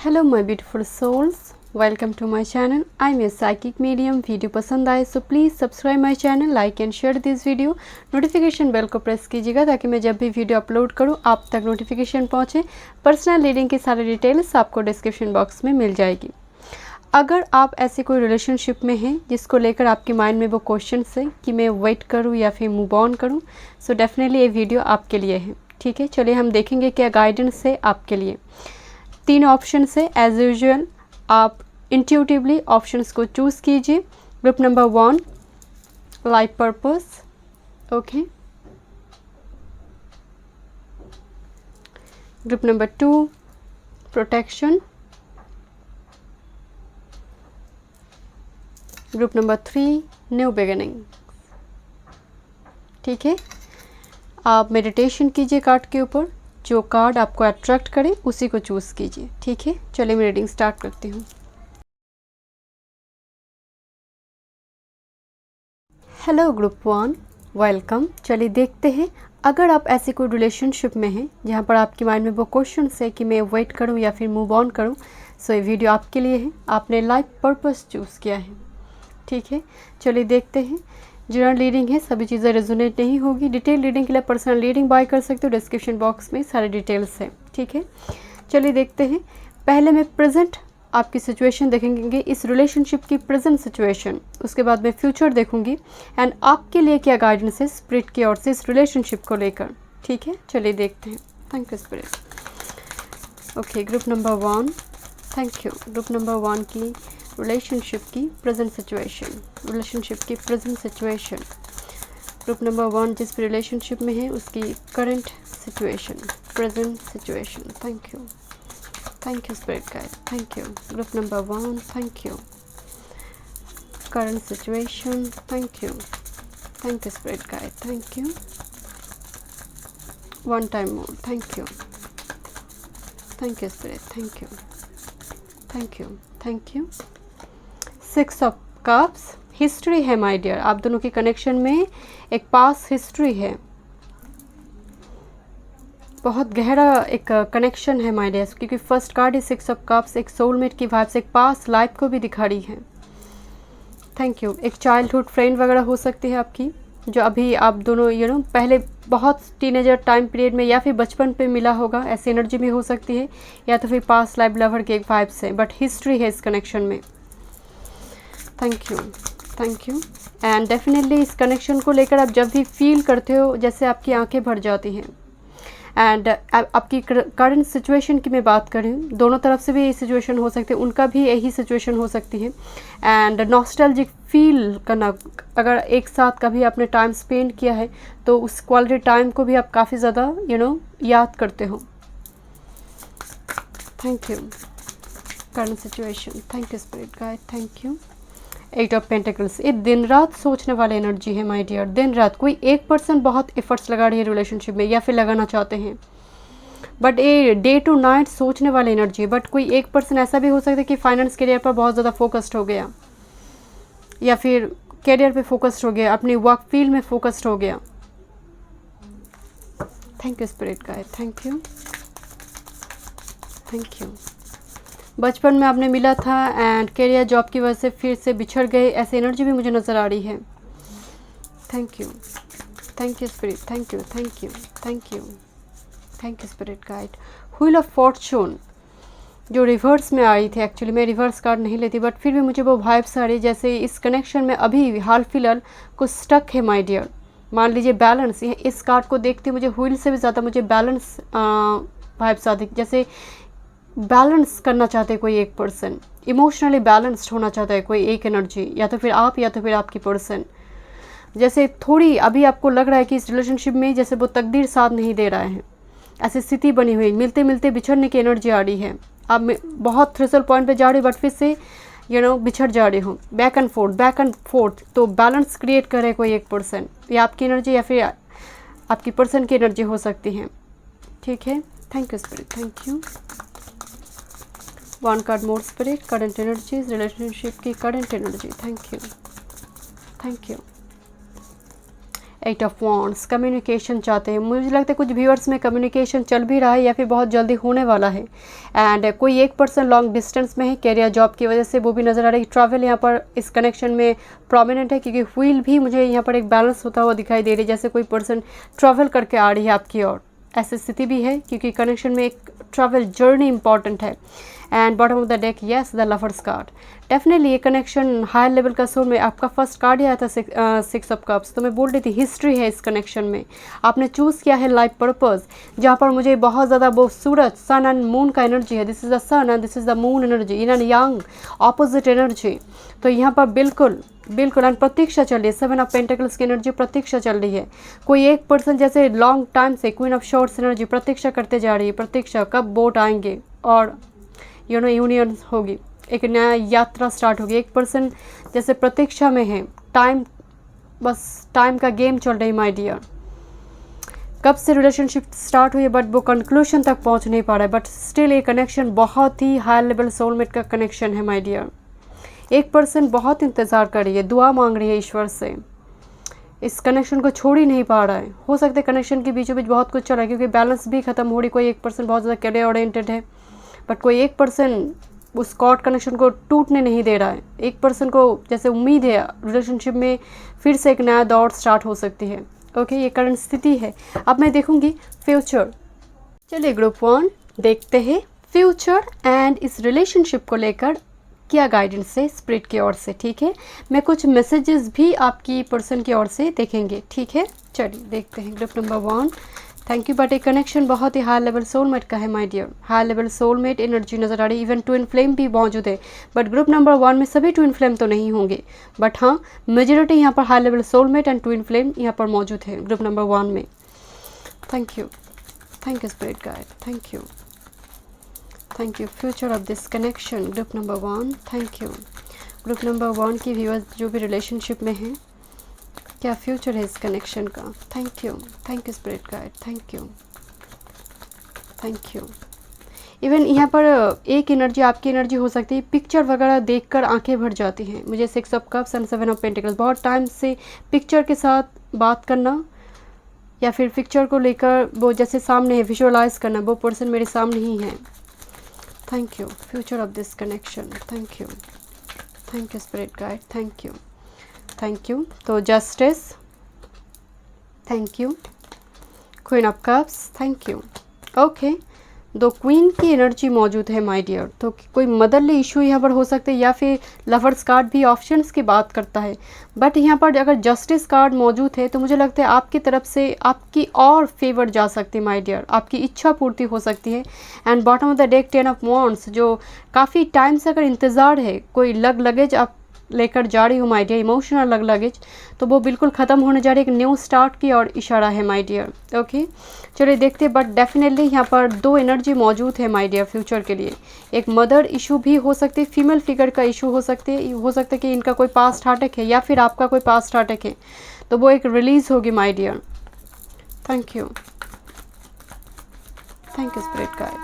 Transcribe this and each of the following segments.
Hello my beautiful souls, welcome to my channel. I am a psychic medium. Video पसंद आए so please subscribe my channel, like and share this video. Notification bell को press कीजिएगा ताकि मैं जब भी video upload करूं आप तक नोटिफिकेशन पहुंचे। पर्सनल रीडिंग की सारी डिटेल्स आपको डिस्क्रिप्शन बॉक्स में मिल जाएगी। अगर आप ऐसे कोई रिलेशनशिप में हैं जिसको लेकर आपके माइंड में वो क्वेश्चन है कि मैं वेट करूँ या फिर मूव ऑन करूँ, सो डेफिनेटली ये वीडियो आपके लिए है। ठीक है, चलिए हम देखेंगे क्या गाइडेंस है आपके लिए। 3 ऑप्शन है एज यूजुअल, आप इंट्यूटिवली ऑप्शंस को चूज़ कीजिए। Group number 1 life purpose, okay. Group number 2 protection. Group number 3 new beginning. ठीक है, आप मेडिटेशन कीजिए कार्ड के ऊपर, जो कार्ड आपको अट्रैक्ट करे उसी को चूज़ कीजिए। ठीक है, चलिए मैं रीडिंग स्टार्ट करती हूँ। Hello group 1, welcome. चलिए देखते हैं, अगर आप ऐसे कोई रिलेशनशिप में हैं जहाँ पर आपके माइंड में वो क्वेश्चन है कि मैं वेट करूँ या फिर मूव ऑन करूँ, सो ये वीडियो आपके लिए है। आपने लाइफ पर्पस चूज़ किया है। ठीक है, चलिए देखते हैं। जनरल रीडिंग है, सभी चीज़ें रेजोनेट नहीं होगी। डिटेल रीडिंग के लिए पर्सनल रीडिंग बाय कर सकते हो, डिस्क्रिप्शन बॉक्स में सारे डिटेल्स हैं। ठीक है, चलिए देखते हैं। पहले मैं प्रेजेंट आपकी सिचुएशन देखेंगे, इस रिलेशनशिप की प्रेजेंट सिचुएशन, उसके बाद मैं फ्यूचर देखूंगी एंड आपके लिए क्या गाइडेंस है स्पिरिट की ओर से इस रिलेशनशिप को लेकर। ठीक है, चलिए देखते हैं। Thank you spirit. Okay, group number 1, thank you. Group number 1 की रिलेशनशिप की प्रेजेंट सिचुएशन, रिलेशनशिप की प्रेजेंट सिचुएशन। ग्रुप नंबर 1 जिस भी रिलेशनशिप में है उसकी current situation, present situation. Thank you spirit guide, thank you. Group number 1, thank you. Current situation, thank you spirit guide, thank you. One time more, thank you spirit, thank you. 6 of cups, history है my dear. आप दोनों के connection में एक पास history है, बहुत गहरा एक कनेक्शन है माय डियर, क्योंकि फर्स्ट कार्ड है 6 ऑफ कप्स, एक सोलमेट की वाइब्स, एक पास लाइफ को भी दिखा रही है। Thank you. एक चाइल्डहुड फ्रेंड वगैरह हो सकती है आपकी, जो अभी आप दोनों पहले बहुत टीनेजर टाइम पीरियड में या फिर बचपन पे मिला होगा, ऐसी एनर्जी भी हो सकती है, या तो फिर पास लाइफ लवर के एक वाइब्स है, बट हिस्ट्री है इस कनेक्शन में। थैंक यू एंड डेफिनेटली इस कनेक्शन को लेकर आप जब भी फील करते हो जैसे आपकी आंखें भर जाती हैं। एंड आपकी करंट सिचुएशन की मैं बात करूँ, दोनों तरफ से भी ये सिचुएशन हो सकती है, उनका भी यही सिचुएशन हो सकती है। एंड नॉस्टैल्जिक फील करना, अगर एक साथ कभी आपने टाइम स्पेंड किया है तो उस क्वालिटी टाइम को भी आप काफ़ी ज़्यादा याद करते हो। Thank you. Current situation, thank you spirit guide, thank you. 8 of pentacles, ये दिन रात सोचने वाली एनर्जी है माय डियर। दिन रात कोई एक पर्सन बहुत एफर्ट्स लगा रही है रिलेशनशिप में या फिर लगाना चाहते हैं, बट ये डे टू नाइट सोचने वाली एनर्जी है। बट कोई एक पर्सन ऐसा भी हो सकता है कि फाइनेंस करियर पर बहुत ज़्यादा फोकस्ड हो गया, या फिर करियर पे फोकस्ड हो गया, अपनी वर्क फील्ड में फोकस्ड हो गया। Thank you spirit guide, thank you. बचपन में आपने मिला था एंड कैरियर जॉब की वजह से फिर से बिछड़ गए, ऐसी एनर्जी भी मुझे नज़र आ रही है। Thank you spirit, thank you spirit guide. Wheel of Fortune जो रिवर्स में आ रही थी, एक्चुअली मैं रिवर्स कार्ड नहीं लेती, बट फिर भी मुझे वो वाइब्स आ रही जैसे इस कनेक्शन में अभी हाल फिलहाल कुछ स्टक है माय डियर। मान लीजिए बैलेंस, इस कार्ड को देखते मुझे व्हील से भी ज़्यादा मुझे बैलेंस वाइब्स आती, जैसे बैलेंस करना चाहते हैं कोई एक पर्सन, इमोशनली बैलेंस्ड होना चाहता है कोई एक एनर्जी, या तो फिर आप या तो फिर आपकी पर्सन। जैसे थोड़ी अभी आपको लग रहा है कि इस रिलेशनशिप में जैसे वो तकदीर साथ नहीं दे रहा है, ऐसी स्थिति बनी हुई, मिलते मिलते बिछड़ने की एनर्जी आ रही है। आप बहुत थ्रेशोल्ड पॉइंट पे जा रहे हो बट फिर से बिछड़ जा रहे हो, बैक एंड फोर्थ, तो बैलेंस क्रिएट करे कोई एक पर्सन, या आपकी एनर्जी या फिर आपकी पर्सन की एनर्जी हो सकती है। ठीक है, thank you spirit, thank you. One card more spirit, current energies, relationship की current energy. Thank you. 8 of wands, communication चाहते हैं। मुझे लगता है कुछ व्यूअर्स में कम्युनिकेशन चल भी रहा है या फिर बहुत जल्दी होने वाला है। एंड कोई एक पर्सन लॉन्ग डिस्टेंस में है, कैरियर जॉब की वजह से वो भी नज़र आ रही है। ट्रैवल यहाँ पर इस कनेक्शन में प्रोमिनेंट है, क्योंकि व्हील भी मुझे यहाँ पर एक बैलेंस होता हुआ दिखाई दे रही है, जैसे कोई पर्सन ट्रैवल करके आ रही है आपकी ओर, ऐसी स्थिति भी है, क्योंकि कनेक्शन में एक ट्रैवल जर्नी इंपॉर्टेंट है। And bottom of the deck, yes, the lovers card. Definitely ये कनेक्शन हायर लेवल का सोल में, आपका फर्स्ट कार्ड ही आया था 6 ऑफ कप्स, तो मैं बोल रही थी हिस्ट्री है इस कनेक्शन में। आपने चूज़ किया है लाइफ पर्पज़, जहाँ पर मुझे बहुत ज़्यादा वो सूरज, सन एंड मून का एनर्जी है। This is the sun and this is the moon energy, yin and yang opposite energy. तो यहाँ पर बिल्कुल एंड प्रतीक्षा चल रही है। 7 ऑफ पेंटिकल्स की एनर्जी, प्रतीक्षा चल रही है। कोई एक पर्सन जैसे लॉन्ग टाइम से क्वीन ऑफ शॉर्ट्स एनर्जी, प्रतीक्षा करते जा रही है। प्रतीक्षा कब बोट आएंगे और यूनियन होगी, एक नया यात्रा स्टार्ट होगी। एक पर्सन जैसे प्रतीक्षा में है, टाइम, बस टाइम का गेम चल रही है माय डियर। कब से रिलेशनशिप स्टार्ट हुई है बट वो कंक्लूजन तक पहुंच नहीं पा रहा है, बट स्टिल ये कनेक्शन बहुत ही हाई लेवल सोलमेट का कनेक्शन है माय डियर। एक पर्सन बहुत इंतज़ार कर रही है, दुआ मांग रही है ईश्वर से, इस कनेक्शन को छोड़ ही नहीं पा रहा है। हो सकता है कनेक्शन के बीचों बीच बहुत कुछ चल रहा है, क्योंकि बैलेंस भी खत्म हो रही। कोई एक पर्सन बहुत ज़्यादा कैरियर ओरिएंटेड है, बट कोई एक पर्सन उस कॉर्ड कनेक्शन को टूटने नहीं दे रहा है। एक पर्सन को जैसे उम्मीद है रिलेशनशिप में फिर से एक नया दौर स्टार्ट हो सकती है। ओके, ये करंट स्थिति है। अब मैं देखूंगी फ्यूचर। चलिए ग्रुप 1 देखते हैं फ्यूचर एंड इस रिलेशनशिप को लेकर क्या गाइडेंस है स्पिरिट की ओर से। ठीक है, मैं कुछ मैसेजेस भी आपकी पर्सन की ओर से देखेंगे। ठीक है, चलिए देखते हैं group number 1। Thank you. But एक कनेक्शन बहुत ही हाई लेवल सोलमेट का है my dear. High level soulmate energy नज़र आ रही है। इवन ट्विन फ्लेम भी मौजूद है, बट ग्रुप नंबर 1 में सभी ट्विन फ्लेम तो नहीं होंगे, बट हाँ मेजॉरिटी यहाँ पर high level soulmate and twin flame यहाँ पर मौजूद है ग्रुप नंबर 1 में। Thank you spirit guide, thank you. Future of this connection group number 1, thank you. Group number 1 की व्यूअर्स जो भी रिलेशनशिप में हैं, क्या फ्यूचर है इस कनेक्शन का। Thank you spirit guide, thank you. Even यहाँ पर एक एनर्जी आपकी एनर्जी हो सकती है, पिक्चर वगैरह देखकर आंखें भर जाती हैं। मुझे 6 of cups and 7 of pentacles, बहुत टाइम से पिक्चर के साथ बात करना या फिर पिक्चर को लेकर वो जैसे सामने है विजुअलाइज करना, वो पर्सन मेरे सामने ही है। Thank you. Future of this connection, thank you spirit guide, thank you. तो justice, thank you. Queen of cups, thank you. Okay, 2 queen की एनर्जी मौजूद है माय डियर। तो कोई मदरली इशू यहाँ पर हो सकते हैं, या फिर लवर्स कार्ड भी ऑप्शंस की बात करता है, बट यहाँ पर अगर जस्टिस कार्ड मौजूद है तो मुझे लगता है आपकी तरफ से आपकी और फेवर जा सकती है माय डियर, आपकी इच्छा पूर्ति हो सकती है। And bottom of the deck 10 of wands, जो काफ़ी टाइम से अगर इंतज़ार है, कोई लगेज आप लेकर जा रही हूँ माय डियर, इमोशनल लगेज, तो वो बिल्कुल ख़त्म होने जा रही है। एक न्यू स्टार्ट की और इशारा है माय डियर। ओके, चलिए देखते हैं। बट डेफिनेटली यहाँ पर 2 एनर्जी मौजूद है माय डियर फ्यूचर के लिए। एक मदर इशू भी हो सकती है, फीमेल फिगर का इशू हो सकता है कि इनका कोई पास्ट अटैक है या फिर आपका कोई पास्ट अटैक है, तो वो एक रिलीज़ होगी my dear. Thank you spirit guide,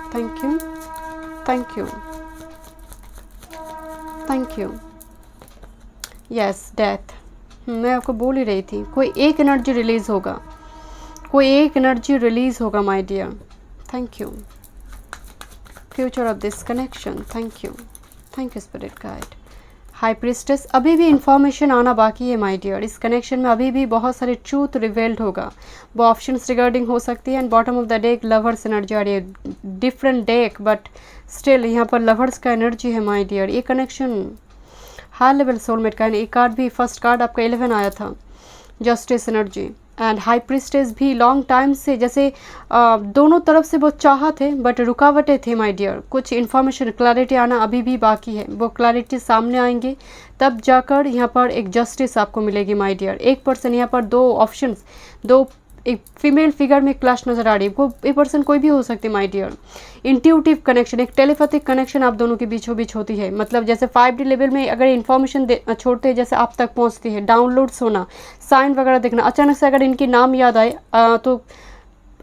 thank you. Yes, death, मैं आपको बोल ही रही थी, कोई एक एनर्जी रिलीज़ होगा my dear. Thank you. Future of this connection, thank you spirit guide. High priestess, अभी भी इंफॉर्मेशन आना बाकी है माय डियर। इस कनेक्शन में अभी भी बहुत सारे ट्रूथ रिवेल्ड होगा, वो ऑप्शंस रिगार्डिंग हो सकती है। And bottom of the deck lovers energy आ रही है, डिफरेंट डेक बट स्टिल यहाँ पर लवर्स का एनर्जी है माय डियर। ये कनेक्शन हाई लेवल सोलमेट का है। एक कार्ड भी, फर्स्ट कार्ड आपका 11 आया था, justice energy and high priestess भी लॉन्ग टाइम से जैसे दोनों तरफ से वो चाहत है बट रुकावटें थे माय डियर। कुछ इन्फॉर्मेशन क्लैरिटी आना अभी भी बाकी है, वो क्लैरिटी सामने आएंगे तब जाकर यहाँ पर एक जस्टिस आपको मिलेगी माय डियर। एक पर्सन यहाँ पर 2 ऑप्शंस, 2 एक फीमेल फिगर में क्लैश नज़र आ रही है। वो एक पर्सन कोई भी हो सकती है माय डियर। इंट्यूटिव कनेक्शन, एक टेलीपैथिक कनेक्शन आप दोनों के बीचों बीच होती है। मतलब जैसे 5D लेवल में अगर इन्फॉर्मेशन छोड़ते हैं, जैसे आप तक पहुंचती है, डाउनलोड्स होना, साइन वगैरह देखना, अचानक से अगर इनके नाम याद आए तो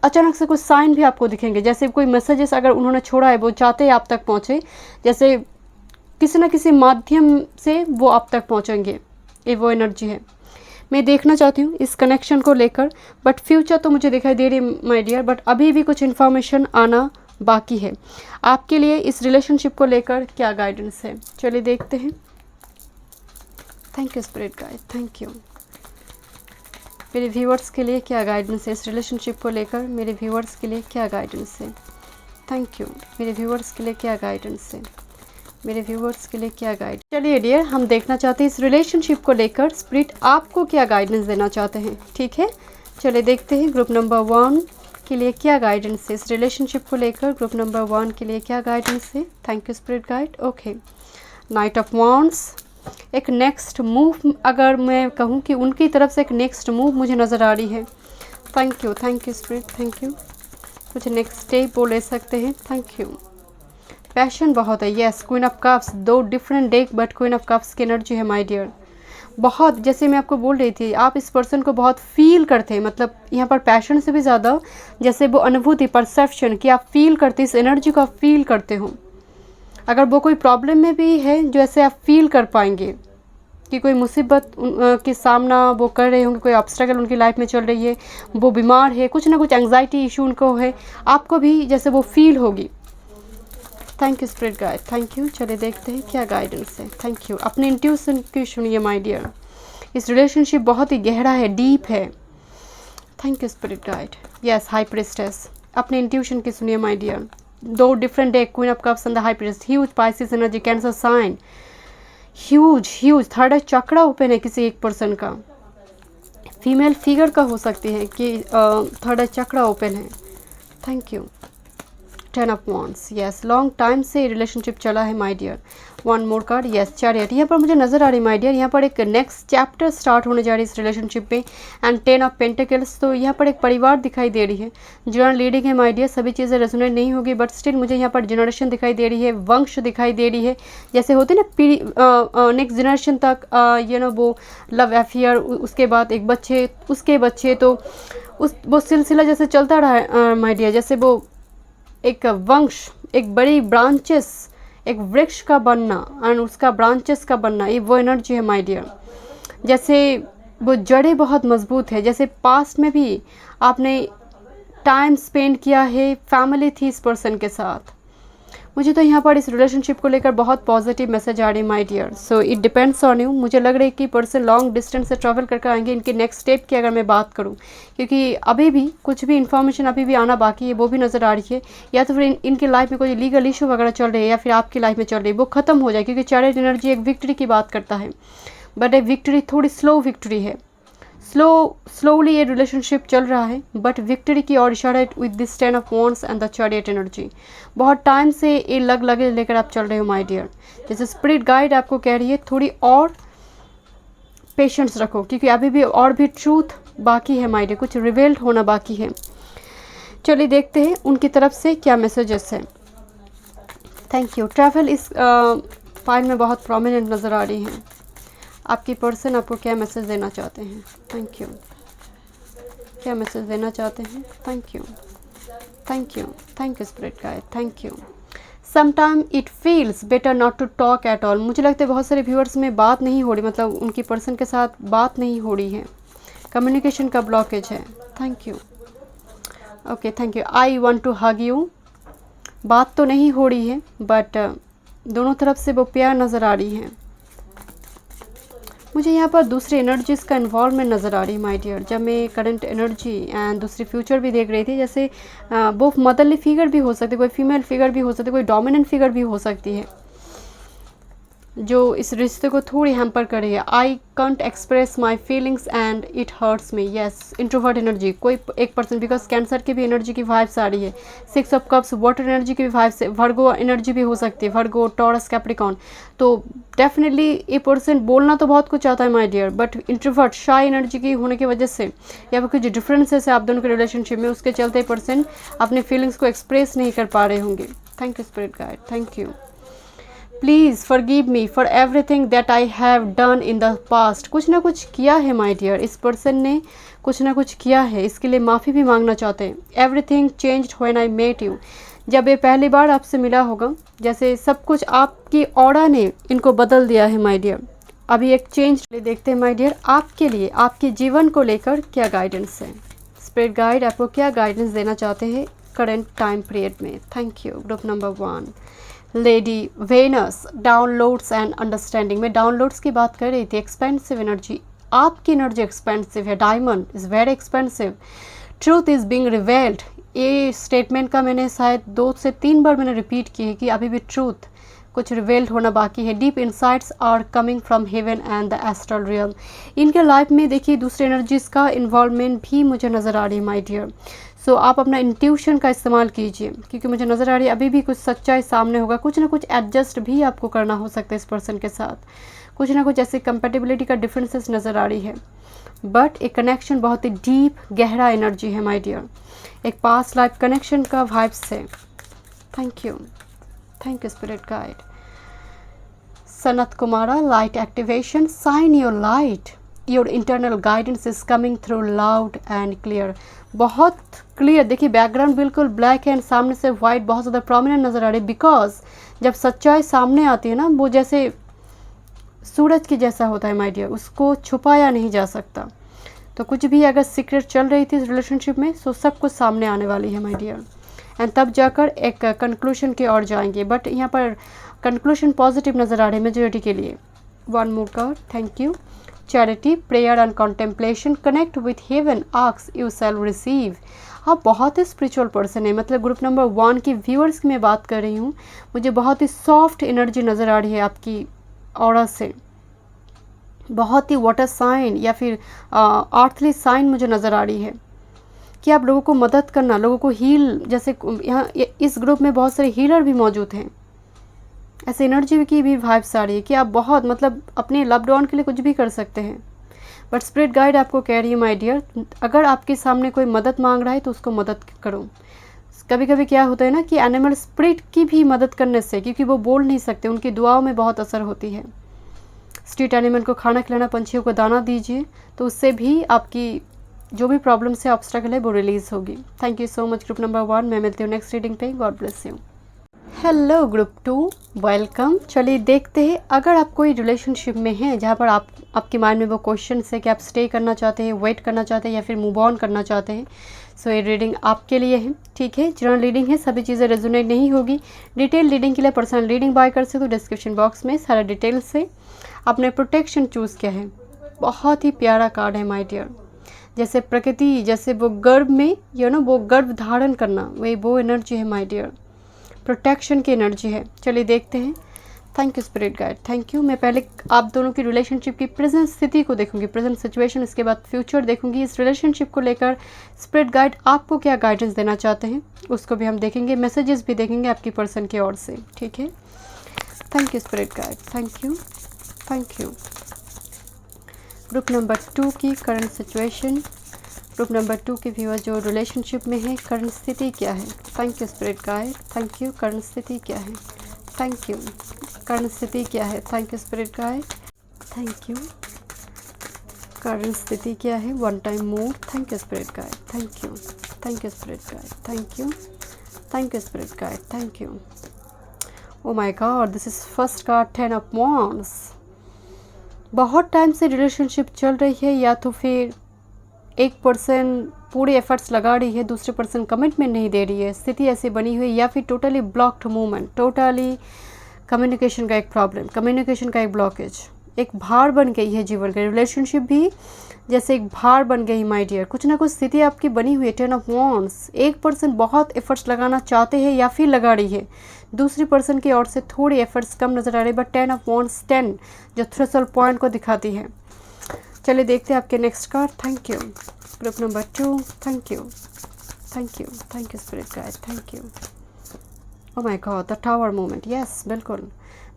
अचानक से कुछ साइन भी आपको दिखेंगे। जैसे कोई मैसेजेस अगर उन्होंने छोड़ा है, वो चाहते हैं आप तक पहुँचे, जैसे किसी न किसी माध्यम से वो आप तक पहुँचेंगे, ये वो एनर्जी है। मैं देखना चाहती हूँ इस कनेक्शन को लेकर, बट फ्यूचर तो मुझे दिखाई दे रही है माय डियर, बट अभी भी कुछ इन्फॉर्मेशन आना बाकी है। आपके लिए इस रिलेशनशिप को लेकर क्या गाइडेंस है, चलिए देखते हैं। Thank you spirit guide, thank you. मेरे व्यूअर्स के लिए क्या गाइडेंस है इस रिलेशनशिप को लेकर, मेरे व्यूअर्स के लिए क्या गाइडेंस है। Thank you. मेरे व्यूअर्स के लिए क्या गाइडेंस है, मेरे व्यूअर्स के लिए क्या गाइड। चलिए डियर, हम देखना चाहते हैं इस रिलेशनशिप को लेकर स्पिरिट आपको क्या गाइडेंस देना चाहते हैं। ठीक है, चलिए देखते हैं ग्रुप नंबर 1 के लिए क्या गाइडेंस है इस रिलेशनशिप को लेकर। ग्रुप नंबर 1 के लिए क्या गाइडेंस है। Thank you spirit guide. Okay, night of wands, एक नेक्स्ट मूव, अगर मैं कहूँ कि उनकी तरफ से एक नेक्स्ट मूव मुझे नज़र आ रही है। Thank you spirit, thank you. कुछ नेक्स्ट स्टेप वो ले सकते हैं। Thank you. पैशन बहुत है, yes. Queen of cups, 2 different deck, but queen of cups की एनर्जी है माय डियर। बहुत, जैसे मैं आपको बोल रही थी, आप इस पर्सन को बहुत फील करते हैं, मतलब यहाँ पर पैशन से भी ज़्यादा जैसे वो अनुभूति, परसेप्शन कि आप फील करते, इस एनर्जी को आप फील करते हो। अगर वो कोई प्रॉब्लम में भी है, जो ऐसे आप फील कर पाएंगे कि कोई मुसीबत के सामना वो कर रहे होंगे, कोई ऑब्स्टेकल उनकी लाइफ में चल रही है, वो बीमार है, कुछ ना कुछ एंग्जाइटी इशू उनको है, आपको भी जैसे वो फील होगी। Thank you spirit guide, thank you. चलिए देखते हैं क्या गाइडेंस है। Thank you. अपने इंट्यूशन की सुनिए माय डियर, इस रिलेशनशिप बहुत ही गहरा है, डीप है। Thank you spirit guide. Yes, high priestess, अपने इंट्यूशन की सुनिए my dear. 2 different deck, queen of cups and the high priest, huge pisces energy, cancer sign, huge third eye chakra open है किसी एक पर्सन का, फीमेल फिगर का हो सकती है कि थर्ड आई चक्रा ओपन है। Thank you. 10 of wands, yes, long time से रिलेशनशिप चला है my dear. 1 more card, yes, chariot, यहाँ पर मुझे नज़र आ रही माय डियर, यहाँ पर एक नेक्स्ट चैप्टर स्टार्ट होने जा रही है इस रिलेशनशिप में। एंड 10 ऑफ पेंटिकल्स, तो यहाँ पर एक परिवार दिखाई दे रही है, जनरल लीडिंग है माय डियर। सभी चीज़ें रेजोनेट नहीं होगी, बट स्टिल मुझे यहाँ पर जनरेशन दिखाई दे रही है, वंश दिखाई दे रही है, जैसे होते ना पीढ़ी नेक्स्ट जनरेशन तक वो लव अफेयर, उसके बाद एक बच्चे, उसके बच्चे, तो वो सिलसिला जैसे चलता रहा माय डियर, जैसे वो एक वंश, एक बड़ी ब्रांचेस, एक वृक्ष का बनना और उसका ब्रांचेस का बनना, ये वो एनर्जी है माय डियर। जैसे वो जड़ें बहुत मजबूत है, जैसे पास्ट में भी आपने टाइम स्पेंड किया है, फैमिली थी इस पर्सन के साथ। मुझे तो यहाँ पर इस रिलेशनशिप को लेकर बहुत पॉजिटिव मैसेज आ रही है my dear. So it depends on you. मुझे लग रहा है कि पर्सन लॉन्ग डिस्टेंस से ट्रैवल करके आएंगे। इनके नेक्स्ट स्टेप की अगर मैं बात करूँ, क्योंकि अभी भी कुछ भी इन्फॉर्मेशन अभी भी आना बाकी है, वो भी नज़र आ रही है। या तो फिर इनकी लाइफ में कोई लीगल इशू वगैरह चल रही है, या फिर आपकी लाइफ में चल रही है, वो खत्म हो जाए, क्योंकि चैरियट एनर्जी एक विक्ट्री की बात करता है, बट एक विक्ट्री थोड़ी स्लो विक्ट्री है। स्लोली ये रिलेशनशिप चल रहा है, बट विक्ट्री की ओर इशारा है with this 10 of wands and the chariot energy. बहुत टाइम से ये लगे लेकर आप चल रहे हो माय डियर। जैसे स्पिरिट गाइड आपको कह रही है थोड़ी और पेशेंस रखो, क्योंकि अभी भी और भी ट्रूथ बाकी है माय डियर, कुछ रिवेल्ड होना बाकी है। चलिए देखते हैं उनकी तरफ से क्या मैसेजेस है। Thank you. ट्रैवल इस फाइल में बहुत प्रोमिनेंट नज़र आ रही हैं। आपकी पर्सन आपको क्या मैसेज देना चाहते हैं। Thank you. क्या मैसेज देना चाहते हैं। Thank you, thank you, thank you spirit guide, thank you. Sometime it feels better not to talk at all. मुझे लगता है बहुत सारे व्यूअर्स में बात नहीं हो रही, मतलब उनकी पर्सन के साथ बात नहीं हो रही है, कम्युनिकेशन का ब्लॉकेज है। Thank you. Okay, thank you. I want to hug you, बात तो नहीं हो रही है, बट दोनों तरफ से वो प्यार नज़र आ रही है। मुझे यहाँ पर दूसरी एनर्जीज़ का इन्वॉल्वमेंट नज़र आ रही है माय डियर। जब मैं करंट एनर्जी एंड दूसरी फ्यूचर भी देख रही थी, जैसे वो मदरली फिगर भी हो सकती है, कोई फीमेल फिगर भी हो सकती है, कोई डोमिनेंट फिगर भी हो सकती है, जो इस रिश्ते को थोड़ी हैम्पर कर रही है। I can't express my feelings and it hurts me. Yes, introvert energy कोई एक पर्सन, बिकॉज कैंसर की भी एनर्जी की वाइब्स आ रही है। 6 ऑफ कप्स वाटर एनर्जी की भी वाइब्स, वर्गो एनर्जी भी हो सकती है, वर्गो, टॉरस, कैप्रिकॉन। तो डेफिनेटली ये पर्सन बोलना तो बहुत कुछ चाहता है माय डियर, बट इंट्रोवर्ट शाई एनर्जी की होने की वजह से या फिर कुछ डिफरेंसेस है आप दोनों के रिलेशनशिप में, उसके चलते पर्सन अपने फीलिंग्स को एक्सप्रेस नहीं कर पा रहे होंगे। Thank you spirit guide, thank you. Please forgive me for everything that I have done in the past. कुछ ना कुछ किया है माय डियर, इस पर्सन ने कुछ ना कुछ किया है, इसके लिए माफ़ी भी मांगना चाहते हैं। Everything changed when I met you. जब ये पहली बार आपसे मिला होगा, जैसे सब कुछ आपकी ऑरा ने इनको बदल दिया है माय डियर। अभी एक चेंज देखते हैं माय डियर, आपके लिए आपके जीवन को लेकर क्या गाइडेंस है। स्पिरिट गाइड आपको क्या गाइडेंस देना चाहते हैं करंट टाइम पीरियड में। Thank you. Group number 1 lady venus, downloads and understanding. मैं डाउनलोड्स की बात कर रही थी। एक्सपेंसिव एनर्जी, आपकी एनर्जी एक्सपेंसिव है। Diamond is very expensive. Truth is being revealed. ये स्टेटमेंट का मैंने शायद 2 से 3 बार मैंने रिपीट की है कि अभी भी ट्रूथ कुछ रिवेल्ड होना बाकी है। Deep insights are coming from heaven and the astral realm. इनके लाइफ में देखिए दूसरे एनर्जीज़ का इन्वॉल्वमेंट भी मुझे नज़र आ रही है माय डियर। सो आप अपना इंट्यूशन का इस्तेमाल कीजिए, क्योंकि मुझे नज़र आ रही है अभी भी कुछ सच्चाई सामने होगा। कुछ ना कुछ एडजस्ट भी आपको करना हो सकता है इस पर्सन के साथ। कुछ ना कुछ ऐसी कंपेटिबिलिटी का डिफरेंसेस नज़र आ रही है, बट एक कनेक्शन बहुत ही डीप गहरा एनर्जी है माय डियर। एक पास्ट लाइफ कनेक्शन का वाइब्स है। Thank you spirit guide. Sanat Kumara, light activation, shine your light, your internal guidance is coming through loud and clear. बहुत क्लियर। देखिए बैकग्राउंड बिल्कुल ब्लैक है एंड सामने से वाइट बहुत ज़्यादा प्रोमिनेंट नज़र आ रही है, बिकॉज जब सच्चाई सामने आती है ना, वो जैसे सूरज की जैसा होता है माय डियर, उसको छुपाया नहीं जा सकता। तो कुछ भी अगर सीक्रेट चल रही थी इस रिलेशनशिप में, सो सब कुछ सामने आने वाली है माय डियर, एंड तब जाकर एक कंक्लूशन की ओर जाएंगे। बट यहाँ पर कंक्लूशन पॉजिटिव नज़र आ रही है मेजोरिटी के लिए। 1 more card. Thank you. Charity, prayer and contemplation, connect with heaven, ask you shall receive. आप बहुत ही स्पिरिचुअल पर्सन है। मतलब ग्रुप नंबर 1 की व्यूअर्स की मैं बात कर रही हूँ, मुझे बहुत ही सॉफ्ट एनर्जी नज़र आ रही है आपकी ऑरा से। बहुत ही वाटर साइन या फिर अर्थली साइन मुझे नज़र आ रही है कि आप लोगों को मदद करना, लोगों को हील। जैसे यहाँ इस ग्रुप में बहुत सारे हीलर भी मौजूद हैं। ऐसे एनर्जी की भी वाइब्स आ रही है कि आप बहुत मतलब अपने लव्ड वन के लिए कुछ भी कर सकते हैं। बट स्पिरिट गाइड आपको कह रही है माय डियर, अगर आपके सामने कोई मदद मांग रहा है तो उसको मदद करो। कभी कभी क्या होता है ना कि एनिमल स्पिरिट की भी मदद करने से, क्योंकि वो बोल नहीं सकते, उनकी दुआओं में बहुत असर होती है। स्ट्रीट एनिमल को खाना खिलाना, पंछियों को दाना दीजिए, तो उससे भी आपकी जो भी प्रॉब्लम से ऑब्स्टेकल है वो रिलीज़ होगी। Thank you so much group number 1। मैं मिलती हूँ नेक्स्ट रीडिंग पे। God bless you. Hello group 2, welcome. चलिए देखते हैं, अगर आप कोई रिलेशनशिप में हैं जहाँ पर आपके माइंड में वो क्वेश्चन है कि आप स्टे करना चाहते हैं, वेट करना चाहते हैं या फिर मूव ऑन करना चाहते हैं, सो ये रीडिंग आपके लिए है। ठीक है, जनरल रीडिंग है, सभी चीज़ें रेजोनेट नहीं होगी। डिटेल रीडिंग के लिए पर्सनल रीडिंग बाय कर सकते हो, डिस्क्रिप्शन बॉक्स में सारा डिटेल से। अपने प्रोटेक्शन चूज़ किया है। बहुत ही प्यारा कार्ड है माय डियर। जैसे प्रकृति, जैसे वो गर्भ में वो गर्भ धारण करना, वही वो एनर्जी है माय डियर। प्रोटेक्शन की एनर्जी है। चलिए देखते हैं। Thank you spirit guide, thank you. मैं पहले आप दोनों की रिलेशनशिप की प्रेजेंट स्थिति को देखूंगी, प्रेजेंट सिचुएशन, इसके बाद फ्यूचर देखूंगी। इस रिलेशनशिप को लेकर स्पिरिट गाइड आपको क्या गाइडेंस देना चाहते हैं उसको भी हम देखेंगे, मैसेजेस भी देखेंगे आपकी पर्सन की ओर से। ठीक है, thank you spirit guide, thank you, thank you. Group number 2 की करंट सिचुएशन, ग्रुप नंबर 2 के व्यूअर जो रिलेशनशिप में है, करंट स्थिति क्या है। Thank you spirit guide, thank you. Current स्थिति क्या है, थैंक यू। करंट स्थिति क्या है, thank you spirit guide, thank you. Current स्थिति क्या है, 1 time more. Thank you spirit guide, thank you, thank you spirit guide, thank you, thank you spirit guide, thank you. Oh my god, this is first card, 10 of wands. बहुत time से relationship चल रही है, या तो फिर एक person पूरे एफर्ट्स लगा रही है, दूसरे पर्सन कमिटमेंट नहीं दे रही है, स्थिति ऐसी बनी हुई, या फिर totally blocked movement, totally communication का एक प्रॉब्लम, कम्युनिकेशन का एक ब्लॉकेज, एक भार बन गई है जीवन का। रिलेशनशिप भी जैसे एक भार बन गई माय डियर। कुछ ना कुछ स्थिति आपकी बनी हुई है। 10 ऑफ वांड्स, एक पर्सन बहुत एफर्ट्स लगाना चाहते हैं या फिर लगा रही है, दूसरी पर्सन की ओर से थोड़ी एफर्ट्स कम नज़र आ रही है, बट 10 ऑफ वांड्स 10 जो थ्रेशोल्ड पॉइंट को दिखाती है। चलिए देखते हैं आपके next card. Thank you group number 2, thank you, thank you, thank you spirit guide, thank you. Oh my God, the tower movement, yes बिल्कुल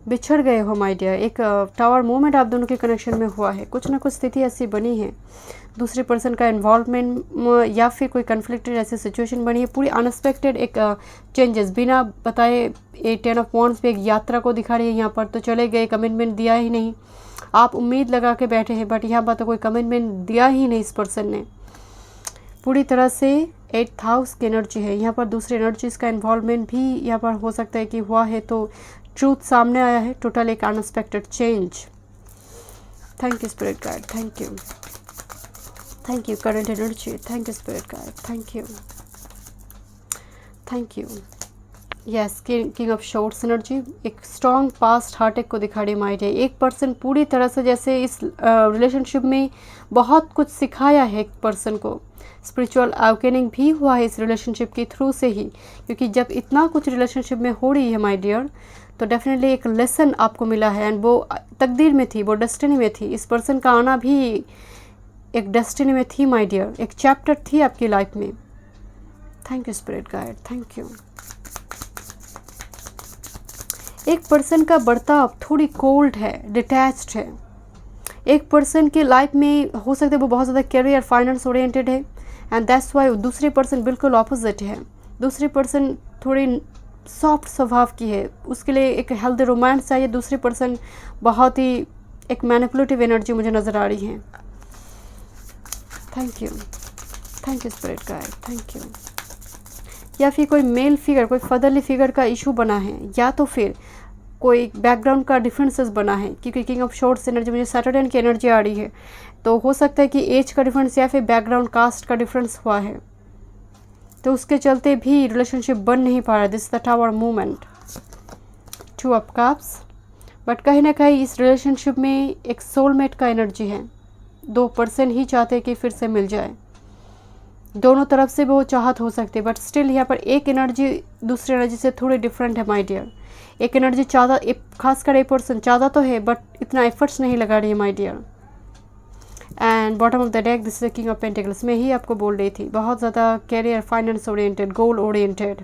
बिछड़ गए हो माय डियर। एक टावर मूवमेंट आप दोनों के कनेक्शन में हुआ है। कुछ ना कुछ स्थिति ऐसी बनी है, दूसरे पर्सन का इन्वॉल्वमेंट या फिर कोई कन्फ्लिक्टेड ऐसी सिचुएशन बनी है, पूरी अनएक्सपेक्टेड एक चेंजेस बिना बताए। ये 10 ऑफ वांड्स पे एक यात्रा को दिखा रही है यहाँ पर। तो चले गए, कमिटमेंट दिया ही नहीं, आप उम्मीद लगा के बैठे हैं, बट यहाँ पर तो कोई कमिटमेंट दिया ही नहीं इस पर्सन ने। पूरी तरह से 8th हाउस की एनर्जी है यहाँ पर। दूसरे एनर्जीज का इन्वॉल्वमेंट भी यहाँ पर हो सकता है कि हुआ है, तो ट्रूथ सामने आया है, टोटल एक unexpected change. Thank you spirit guide, thank you, thank you current energy, thank you spirit guide, thank you, thank you. Yes, king of shorts energy एक स्ट्रॉन्ग पास्ट हार्टेक को दिखा रही माइंड है। एक पर्सन पूरी तरह से जैसे इस रिलेशनशिप में बहुत कुछ सिखाया है एक पर्सन को, स्पिरिचुअल अवेकनिंग भी हुआ है इस रिलेशनशिप के थ्रू से ही, क्योंकि जब इतना कुछ रिलेशनशिप में हो रही है माय डियर, तो डेफिनेटली एक लेसन आपको मिला है, एंड वो तकदीर में थी, वो डेस्टिनी में थी। इस पर्सन का आना भी एक डेस्टिनी में थी माय डियर, एक चैप्टर थी आपकी लाइफ में। Thank you spirit guide, thank you. एक पर्सन का बर्ताव थोड़ी कोल्ड है, डिटैच्ड है। एक पर्सन की लाइफ में हो सकता है वो बहुत ज़्यादा करियर फाइनेंस ओरिएंटेड है, एंड दैट्स वाई दूसरी पर्सन बिल्कुल ऑपोजिट है। दूसरी पर्सन थोड़ी सॉफ्ट स्वभाव की है, उसके लिए एक हेल्दी रोमांस चाहिए। दूसरी पर्सन बहुत ही एक मैनिपुलेटिव एनर्जी मुझे नज़र आ रही है। Thank you spirit guide, thank you. या फिर कोई मेल फिगर, कोई फादरली फिगर का इशू बना है, या तो फिर कोई बैकग्राउंड का डिफरेंसेस बना है, क्योंकि किंग ऑफ शॉर्ट्स एनर्जी मुझे सैटरडे की एनर्जी आ रही है, तो हो सकता है कि एज का डिफरेंस या फिर बैकग्राउंड कास्ट का डिफरेंस हुआ है, तो उसके चलते भी रिलेशनशिप बन नहीं पा रहा। This the tower movement, 2 of cups. But कहीं ना कहीं इस रिलेशनशिप में एक सोलमेट का एनर्जी है। 2 पर्सन ही चाहते हैं कि फिर से मिल जाए, दोनों तरफ से वो चाहत हो सकती है, बट स्टिल यहाँ पर एक एनर्जी दूसरी एनर्जी से थोड़ी डिफरेंट है माय डियर। एक एनर्जी चाहता, खासकर एक पर्सन चाहता तो है बट इतना एफर्ट्स नहीं लगा रही है my dear. And bottom of the deck this is king of pentacles. मैं ही आपको बोल रही थी, बहुत ज़्यादा career finance oriented, goal oriented.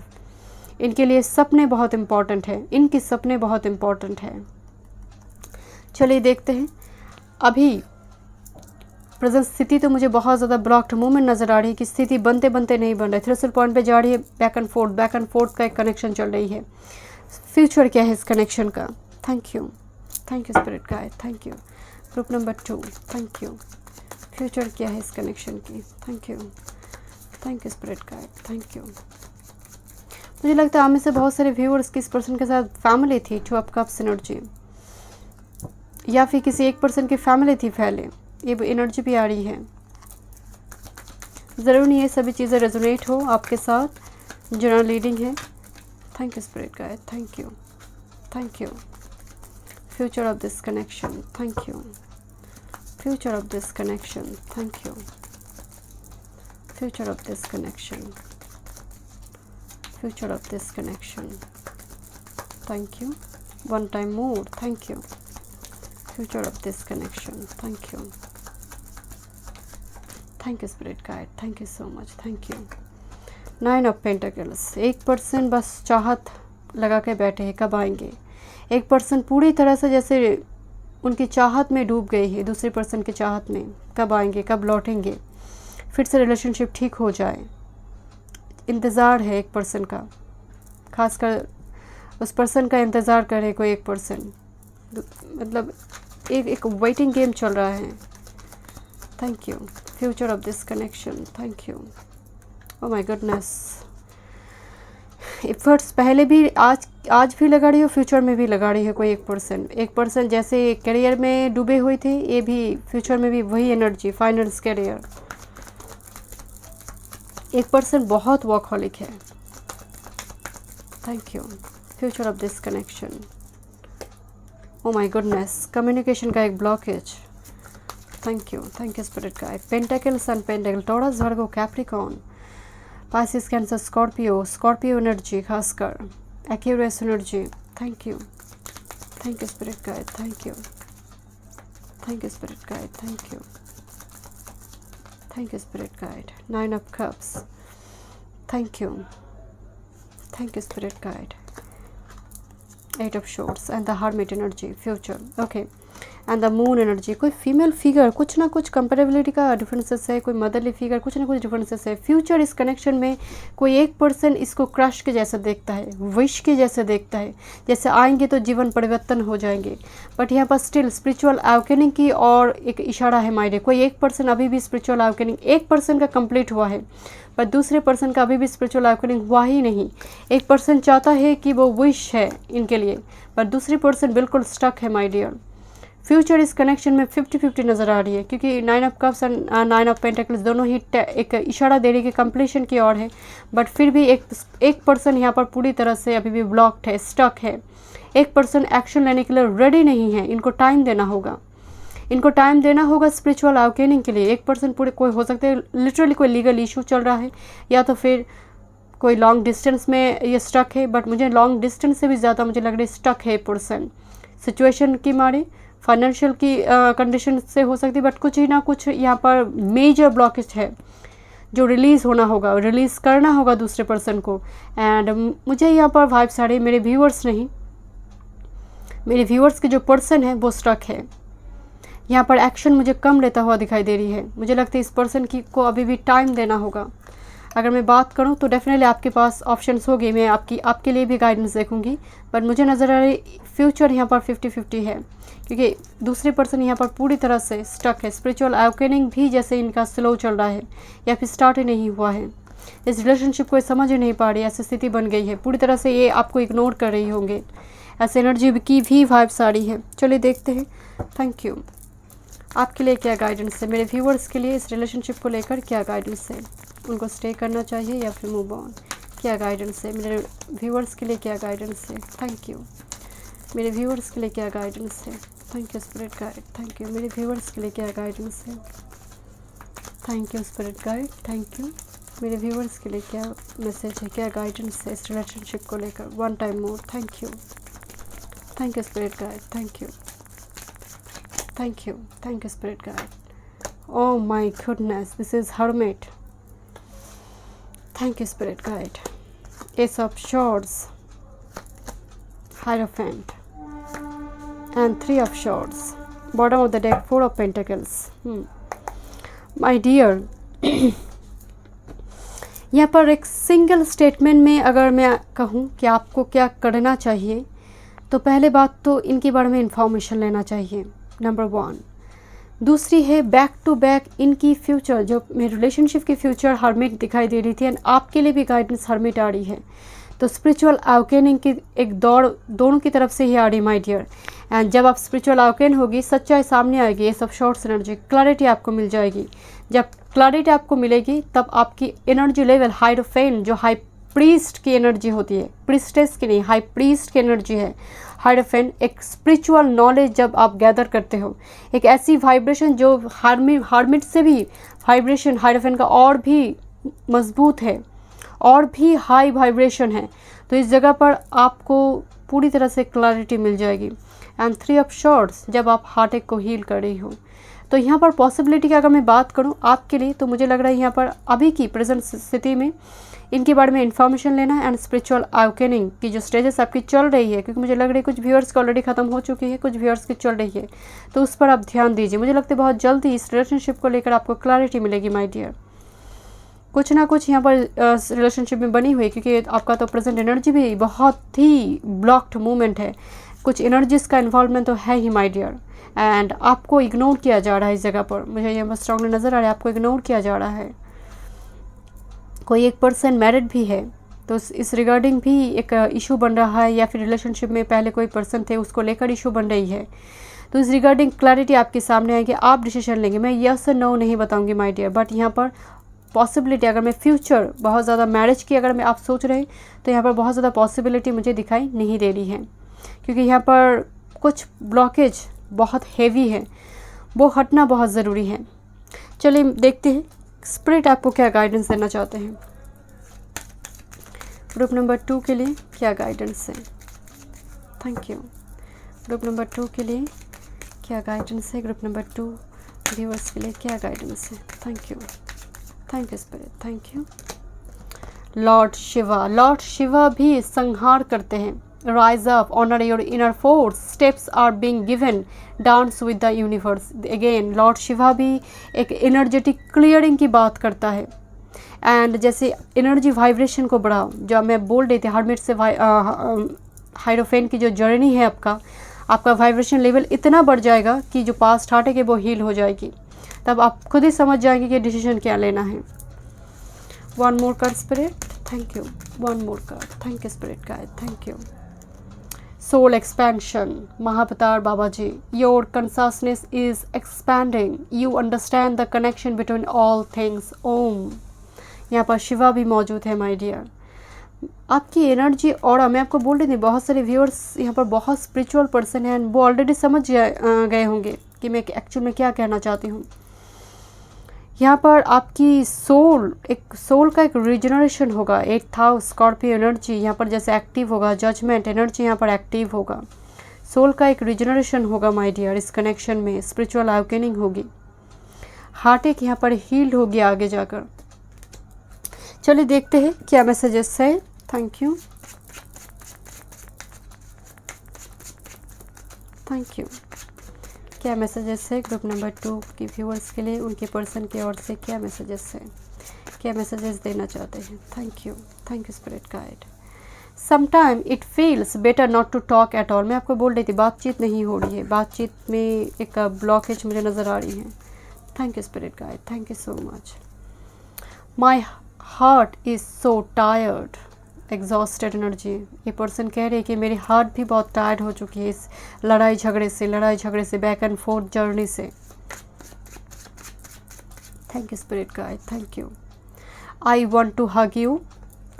इनके लिए सपने बहुत इंपॉर्टेंट है, इनके सपने बहुत इंपॉर्टेंट है। चलिए देखते हैं। अभी प्रेजेंट स्थिति तो मुझे बहुत ज़्यादा ब्लॉक्ड मूवमेंट नज़र आ रही है कि स्थिति बनते बनते नहीं बन रही है, थ्रेशोल्ड पॉइंट पे जा रही है, बैक एंड फोर्थ का एक कनेक्शन चल रही है। फ्यूचर क्या है इस कनेक्शन का? Thank you spirit guide, thank you. Group number 2, thank you. Future क्या है इस कनेक्शन की? Thank you spirit guide, thank you. मुझे लगता है आप में से बहुत सारे व्यूअर्स की इस पर्सन के साथ फैमिली थी, 2 ऑफ कप्स एनर्जी, या फिर किसी एक पर्सन की फैमिली थी पहले, ये एनर्जी भी आ रही है। ज़रूर नहीं ये सभी चीज़ें रेजोनेट हो आपके साथ, जनरल रीडिंग है। Thank you spirit guide, thank you. Future of this connection, thank you. Future of this connection, thank you. Future of this connection, future of this connection, thank you. One time more, thank you. Future of this connection, thank you spirit guide, thank you so much, thank you। 9 of Pentacles। एक person बस चाहत लगा के बैठे हैं, कब आएंगे। एक पर्सन पूरी तरह से जैसे उनकी चाहत में डूब गई है, दूसरे पर्सन की चाहत में, कब आएंगे, कब लौटेंगे, फिर से रिलेशनशिप ठीक हो जाए। इंतज़ार है एक पर्सन का, खासकर उस पर्सन का इंतज़ार करे कोई एक पर्सन, मतलब एक वेटिंग गेम चल रहा है। Thank you. Future of this connection, thank you. Oh my goodness, efforts पहले भी आज भी लगा रही हो, फ्यूचर में भी लगा रही है कोई एक पर्सन जैसे करियर में डूबे हुए थे, ये भी फ्यूचर में भी वही एनर्जी, फाइनेंस, करियर। एक पर्सन बहुत वर्कहॉलिक है। Thank you. Future of this connection, oh my goodness, communication का एक blockage. Thank you spirit guide. Pentacles and pentacle, Taurus, Virgo, Capricorn, Pisces, Cancer, Scorpio energy, खासकर Aquarius energy. Thank you spirit guide, thank you spirit guide, thank you spirit guide. 9 of cups, thank you spirit guide. 8 of Swords and the Hermit energy, future, okay, and the Moon energy। कोई female figure, कुछ ना कुछ comparability का differences है, कोई motherly figure, कुछ ना कुछ डिफरेंसेस है। फ्यूचर इस कनेक्शन में कोई एक पर्सन इसको क्रश के जैसा देखता है, विश के जैसे देखता है, जैसे आएंगे तो जीवन परिवर्तन हो जाएंगे, बट यहाँ पर स्टिल स्पिरिचुअल अवेकनिंग की और एक इशारा है माइंड। कोई एक पर्सन अभी भी स्पिरिचुअल अवेकनिंग, एक पर्सन का कंप्लीट हुआ है पर दूसरे पर्सन का अभी भी स्पिरिचुअल अवेकनिंग हुआ ही नहीं। एक पर्सन चाहता है कि वो विश है इनके लिए, पर दूसरी पर्सन बिल्कुल स्टक है माय डियर। फ्यूचर इस कनेक्शन में 50-50 नज़र आ रही है, क्योंकि 9 of cups and 9 of pentacles दोनों ही एक इशारा दे रही है कि कंप्लीशन की ओर है। बट फिर भी एक पर्सन यहाँ पर पूरी तरह से अभी भी ब्लॉक्ड है, स्टक है। एक पर्सन एक्शन लेने के लिए रेडी नहीं है, इनको टाइम देना होगा, इनको टाइम देना होगा स्पिरिचुअल अवेकनिंग के लिए। एक पर्सन पूरे, कोई हो सकता है लिटरली कोई लीगल इशू चल रहा है, या तो फिर कोई लॉन्ग डिस्टेंस में ये स्टक है। बट मुझे लॉन्ग डिस्टेंस से भी ज़्यादा मुझे लग रहा है स्टक है पर्सन, सिचुएशन की मारे, फाइनेंशियल की कंडीशन से हो सकती है। बट कुछ ही ना कुछ यहाँ पर मेजर ब्लॉकेज है जो रिलीज़ होना होगा, रिलीज़ करना होगा दूसरे पर्सन को। एंड मुझे यहाँ पर वाइब्स आ रही है, मेरे व्यूअर्स नहीं, मेरे व्यूअर्स के जो पर्सन है वो स्टक है। यहाँ पर एक्शन मुझे कम लेता हुआ दिखाई दे रही है। मुझे लगता है इस पर्सन की को अभी भी टाइम देना होगा। अगर मैं बात करूँ तो डेफिनेटली आपके पास ऑप्शंस होगी, मैं आपके लिए भी गाइडेंस देखूंगी। बट मुझे नज़र आ रही फ्यूचर यहाँ पर 50-50 है, क्योंकि दूसरे पर्सन यहाँ पर पूरी तरह से स्टक है। स्पिरिचुअल अवेकनिंग भी जैसे इनका स्लो चल रहा है या फिर स्टार्ट ही नहीं हुआ है। इस रिलेशनशिप को ये समझ ही नहीं पा रही, ऐसी स्थिति बन गई है। पूरी तरह से ये आपको इग्नोर कर रही होंगे, ऐसे एनर्जी की भी वाइब्स आ रही है। चलिए देखते हैं। Thank you. आपके लिए क्या गाइडेंस है, मेरे व्यूअर्स के लिए इस रिलेशनशिप को लेकर क्या गाइडेंस है, उनको स्टे करना चाहिए या फिर मूव ऑन, क्या गाइडेंस है मेरे व्यूअर्स के लिए, क्या गाइडेंस है। Thank you. मेरे व्यूअर्स के लिए क्या गाइडेंस है। Thank you spirit guide. Thank you. मेरे व्यूअर्स के लिए क्या गाइडेंस है। Thank you spirit guide. Thank you. मेरे व्यूअर्स के लिए क्या मैसेज है, क्या गाइडेंस है इस रिलेशनशिप को लेकर। One time more. Thank you. Thank you spirit guide. Thank you. Thank you. Thank you spirit guide. Oh my goodness, this is hermit. Thank you spirit guide. Ace of swords, hierophant and 3 of swords. Bottom of the deck 4 of pentacles. My dear, यहाँ पर एक single statement में अगर मैं कहूँ कि आपको क्या करना चाहिए, तो पहले बात तो इनके बारे में इंफॉर्मेशन लेना चाहिए, नंबर 1। दूसरी है बैक टू बैक इनकी फ्यूचर, जो मेरे रिलेशनशिप की फ्यूचर हर्मिट दिखाई दे रही थी, एंड आपके लिए भी गाइडेंस हर्मिट आ रही है। तो स्पिरिचुअल अवेकनिंग की एक दौड़ दोनों की तरफ से ही आ रही माय डियर। एंड जब आप स्पिरिचुअल अवेकन होगी, सच्चाई सामने आएगी, ये सब शॉर्ट्स एनर्जी, क्लैरिटी आपको मिल जाएगी। जब क्लैरिटी आपको मिलेगी तब आपकी एनर्जी लेवल हायरोफेंट, जो हाई प्रीस्ट की एनर्जी होती है, प्रीस्टेस की नहीं, हाई प्रीस्ट की एनर्जी है हायरोफेंट। एक स्पिरिचुअल नॉलेज जब आप गैदर करते हो, एक ऐसी वाइब्रेशन जो हार्मिट से भी वाइब्रेशन हायरोफेंट का और भी मजबूत है, और भी हाई वाइब्रेशन है। तो इस जगह पर आपको पूरी तरह से क्लैरिटी मिल जाएगी। एंड 3 ऑफ शॉर्ट्स, जब आप हार्ट अटैक को हील कर रही हो। तो यहाँ पर पॉसिबिलिटी की अगर मैं बात करूँ आपके लिए, तो मुझे लग रहा है यहाँ पर अभी की प्रेजेंट स्थिति में इनके बारे में इन्फॉर्मेशन लेना एंड स्पिरिचुअल अवेकनिंग की जो स्टेजेस आपकी चल रही है, क्योंकि मुझे लग रहा है कुछ व्यूअर्स की ऑलरेडी खत्म हो चुकी है, कुछ व्यूअर्स की चल रही है, तो उस पर आप ध्यान दीजिए। मुझे लगता है बहुत जल्दी इस रिलेशनशिप को लेकर आपको क्लैरिटी मिलेगी माय डियर। कुछ ना कुछ यहाँ पर रिलेशनशिप में बनी हुई है, क्योंकि आपका तो प्रेजेंट एनर्जी भी बहुत ही ब्लॉक्ड मूवमेंट है, कुछ एनर्जीज का इन्वॉल्वमेंट तो है ही माय डियर। एंड आपको इग्नोर किया जा रहा है इस जगह पर, मुझे यहाँ पर स्ट्रांगली नज़र आ रहा है, आपको इग्नोर किया जा रहा है। कोई एक पर्सन मैरिड भी है, तो इस रिगार्डिंग भी एक इशू बन रहा है, या फिर रिलेशनशिप में पहले कोई पर्सन थे उसको लेकर इशू बन रही है। तो इस रिगार्डिंग क्लैरिटी आपके सामने आएगी, आप डिसीजन लेंगे। मैं यस और नो नहीं बताऊंगी माय डियर, बट यहाँ पर पॉसिबिलिटी, अगर मैं फ्यूचर बहुत ज़्यादा मैरिज की अगर मैं आप सोच रहे हैं, तो यहाँ पर बहुत ज़्यादा पॉसिबिलिटी मुझे दिखाई नहीं दे रही है, क्योंकि यहाँ पर कुछ ब्लॉकेज बहुत हेवी है, वो हटना बहुत ज़रूरी है। चलिए देखते हैं स्पिरिट आपको क्या गाइडेंस देना चाहते हैं। ग्रुप नंबर 2 के लिए क्या गाइडेंस है। Thank you. ग्रुप नंबर 2 के लिए क्या गाइडेंस है। ग्रुप नंबर 2 व्यूअर्स के लिए क्या गाइडेंस है। Thank you. Thank you spirit. Thank you. Lord Shiva भी संहार करते हैं। Rise up, honour your inner force, steps are being given, dance with the universe. Again lord Shiva भी एक एनर्जेटिक क्लियरिंग की बात करता है। एंड जैसे एनर्जी वाइब्रेशन को बढ़ाओ, जो मैं बोल रही थी हर्मिट से हायरोफेंट की जो जर्नी है, आपका वाइब्रेशन लेवल इतना बढ़ जाएगा कि जो पास्ट हार्ट है वो हील हो जाएगी। तब आप खुद ही समझ जाएंगे कि डिसीजन क्या लेना है। One more card spirit. Thank you. One more card. Thank you spirit guide. Thank you. soul expansion, Mahapatar Babaji, your consciousness is expanding, you understand the connection between all things. ओम। यहाँ पर शिवा भी मौजूद है my dear. आपकी energy और मैं आपको बोल रही थी बहुत सारे व्यूअर्स यहाँ पर बहुत स्पिरिचुअल पर्सन हैं, वो ऑलरेडी समझ गए होंगे कि मैं एक्चुअल में क्या कहना चाहती हूँ। यहाँ पर आपकी सोल का एक रिजनरेशन होगा। 8th हाउस स्कॉर्पियो एनर्जी यहाँ पर जैसे एक्टिव होगा, जजमेंट एनर्जी यहाँ पर एक्टिव होगा, सोल का एक रिजनरेशन होगा माय डियर। इस कनेक्शन में स्पिरिचुअल अवेकनिंग होगी, हार्ट एक यहाँ पर हील्ड होगी आगे जाकर। चलिए देखते हैं क्या मैसेजेस है। Thank you, thank you. क्या मैसेजेस है ग्रुप नंबर 2 की व्यूअर्स के लिए, उनके पर्सन की ओर से क्या मैसेजेस है, क्या मैसेजेस देना चाहते हैं। Thank you spirit guide. Sometime it feels better not to talk at all. मैं आपको बोल रही थी बातचीत नहीं हो रही है, बातचीत में एक ब्लॉकेज मुझे नज़र आ रही है। Thank you spirit guide, thank you so much. My heart is so tired, exhausted energy. ये पर्सन कह रहे हैं कि मेरी हार्ट भी बहुत टायर्ड हो चुकी है इस लड़ाई झगड़े से, बैक एंड फोर्थ जर्नी से। Thank you spirit guide, thank you. I want to hug you.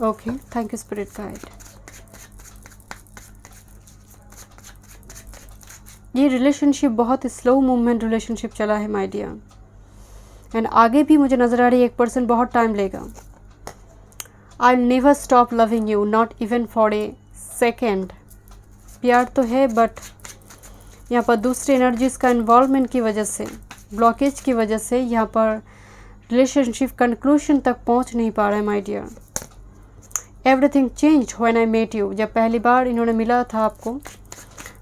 Okay, thank you spirit guide. ये रिलेशनशिप बहुत स्लो मूवमेंट रिलेशनशिप चला है माय डियर, एंड आगे भी मुझे नज़र आ रही है एक पर्सन बहुत टाइम लेगा। I'll never stop loving you, not even for a second। प्यार तो है बट यहाँ पर दूसरे एनर्जीज का इन्वॉल्वमेंट की वजह से, ब्लॉकेज की वजह से यहाँ पर रिलेशनशिप कंक्लूजन तक पहुँच नहीं पा रहा है my dear. Everything changed when I met you. जब पहली बार इन्होंने मिला था आपको,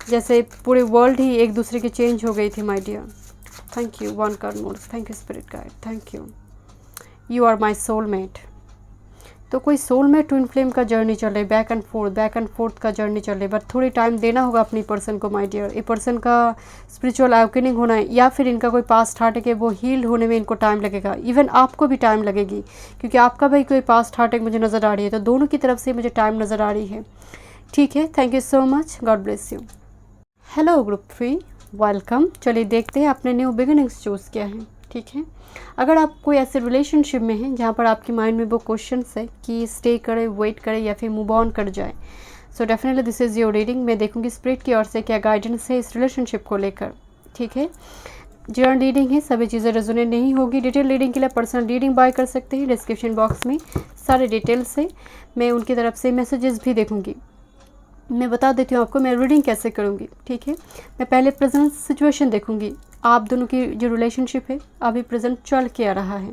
जैसे पूरे वर्ल्ड ही एक दूसरे की चेंज हो गई थी my dear. Thank you, 1 card more. Thank you spirit guide, thank you. You are my soulmate. तो कोई सोलमेट ट्विन फ्लेम का जर्नी चल रही है, बैक एंड फोर्थ का जर्नी चल रही है, बट थोड़ी टाइम देना होगा अपनी पर्सन को माय डियर। ये पर्सन का स्पिरिचुअल अवेकनिंग होना है, या फिर इनका कोई पास्ट हार्ट है वो हील होने में इनको टाइम लगेगा। इवन आपको भी टाइम लगेगी, क्योंकि आपका भी कोई पास्ट हार्ट मुझे नज़र आ रही है, तो दोनों की तरफ से मुझे टाइम नज़र आ रही है। ठीक है, thank you so much, God bless you. Hello group 3, welcome. चलिए देखते हैं आपने न्यू बिगिनिंग्स चूज़ किया है। ठीक है, अगर आप कोई ऐसे रिलेशनशिप में हैं जहाँ पर आपके माइंड में वो क्वेश्चंस है कि स्टे करे, वेट करे या फिर मूव ऑन कर जाए, so definitely this is your reading. मैं देखूंगी स्पिरिट की ओर से क्या गाइडेंस है इस रिलेशनशिप को लेकर। ठीक है, जनरल रीडिंग है, सभी चीज़ें रेजोनेट नहीं होगी। डिटेल रीडिंग के लिए पर्सनल रीडिंग बाय कर सकते हैं, डिस्क्रिप्शन बॉक्स में सारे डिटेल्स है। मैं उनकी तरफ से मैसेजेस भी देखूँगी। मैं बता देती हूँ आपको मैं रीडिंग कैसे करूँगी। ठीक है, मैं पहले प्रेजेंट सिचुएशन देखूँगी, आप दोनों की जो रिलेशनशिप है अभी प्रेजेंट चल क्या रहा है,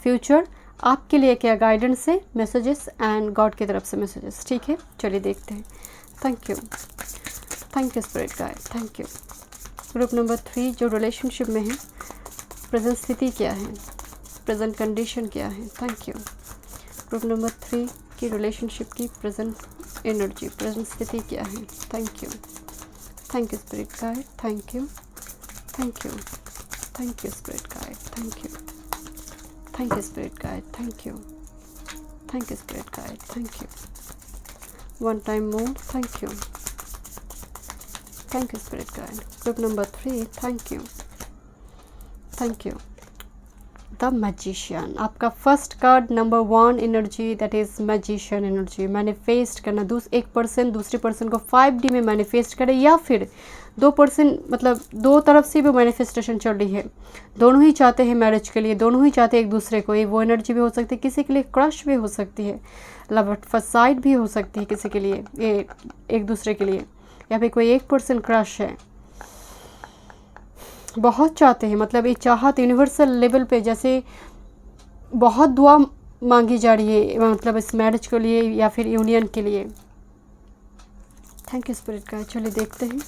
फ्यूचर आपके लिए क्या गाइडेंस है, मैसेजेस एंड गॉड की तरफ से मैसेजेस। ठीक है, चलिए देखते हैं। Thank you spirit guide, thank you. Group number 3 जो रिलेशनशिप में है, प्रेजेंट स्थिति क्या है, प्रेजेंट कंडीशन क्या है। Thank you. ग्रुप नंबर 3 की रिलेशनशिप की प्रेजेंट एनर्जी, प्रेजेंट स्थिति क्या है। Thank you spirit guide, thank you spirit guide, thank you spirit guide, thank you spirit guide, thank you. 1 time more, thank you spirit guide. Group number 3, thank you. The magician, आपका first card number 1 energy, that is magician energy. Manifest करना, एक person दूसरे person को 5D में manifest करे, या फिर 2 person, मतलब 2 तरफ से भी मैनिफेस्टेशन चल रही है। दोनों ही चाहते हैं मैरिज के लिए, दोनों ही चाहते हैं एक दूसरे को। ये वो एनर्जी भी हो सकती है, किसी के लिए क्रश भी हो सकती है, लव एट फर्स्ट साइट भी हो सकती है किसी के लिए, एक दूसरे के लिए, या फिर कोई एक पर्सन क्रश है, बहुत चाहते हैं। मतलब ये चाहत यूनिवर्सल लेवल पे, जैसे बहुत दुआ मांगी जा रही है, मतलब इस मैरिज के लिए या फिर यूनियन के लिए। Thank you spirit guide. चलिए देखते हैं